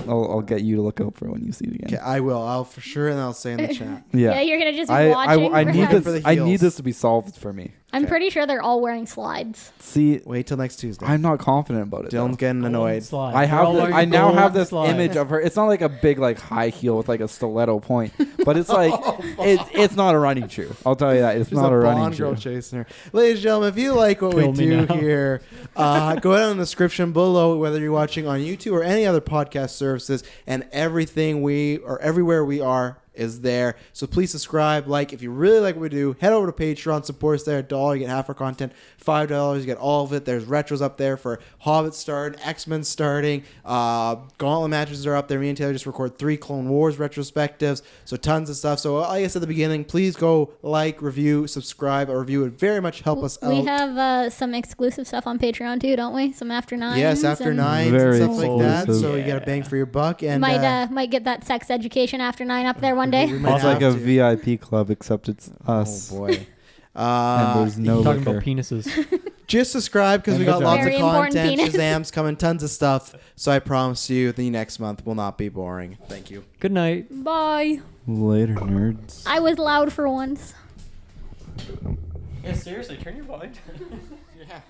I'll get you to look out for it when you see it again. Okay, I will. I'll for sure, and I'll say in the chat. Yeah, Yeah, you're gonna just be I watching. need for this. the I need heels. this to be solved for me. I'm Okay. pretty sure they're all wearing slides. See, Wait till next Tuesday. I'm not confident about it. Dylan's though. getting annoyed. I now have this image of her. It's not like a big like high heel with like a stiletto point, but it's like it's not a running shoe. I'll tell you that it's She's not a running blonde girl shoe. chasing her. Ladies and gentlemen, if you like what Kill we me do now. here, go down in the description below, whether you're watching on YouTube or any other podcast services, and everywhere we are is there. So please subscribe, like. If you really like what we do, head over to Patreon, support us there. $1, you get half our content. $5, you get all of it. There's retros up there for Hobbit starting, X-Men starting, Gauntlet matches are up there. Me and Taylor just record 3 Clone Wars retrospectives, so tons of stuff. So like I said at the beginning, please go like, review, subscribe. A review would very much help us out. We have some exclusive stuff on Patreon too, don't we? Some after nines. Yes, after and nines Very and stuff like that. exclusive. So you get a bang for your buck. And Might get that sex education after 9 up there one day. we might It's like a have to. VIP club, except it's us. Oh boy. And there's no Talking liquor. about penises. Just subscribe because we got Very lots of important content. penis. Shazam's coming, tons of stuff. So I promise you the next month will not be boring. Thank you. Good night. Bye. Later, nerds. I was loud for once. Yeah, seriously, turn your volume. Yeah.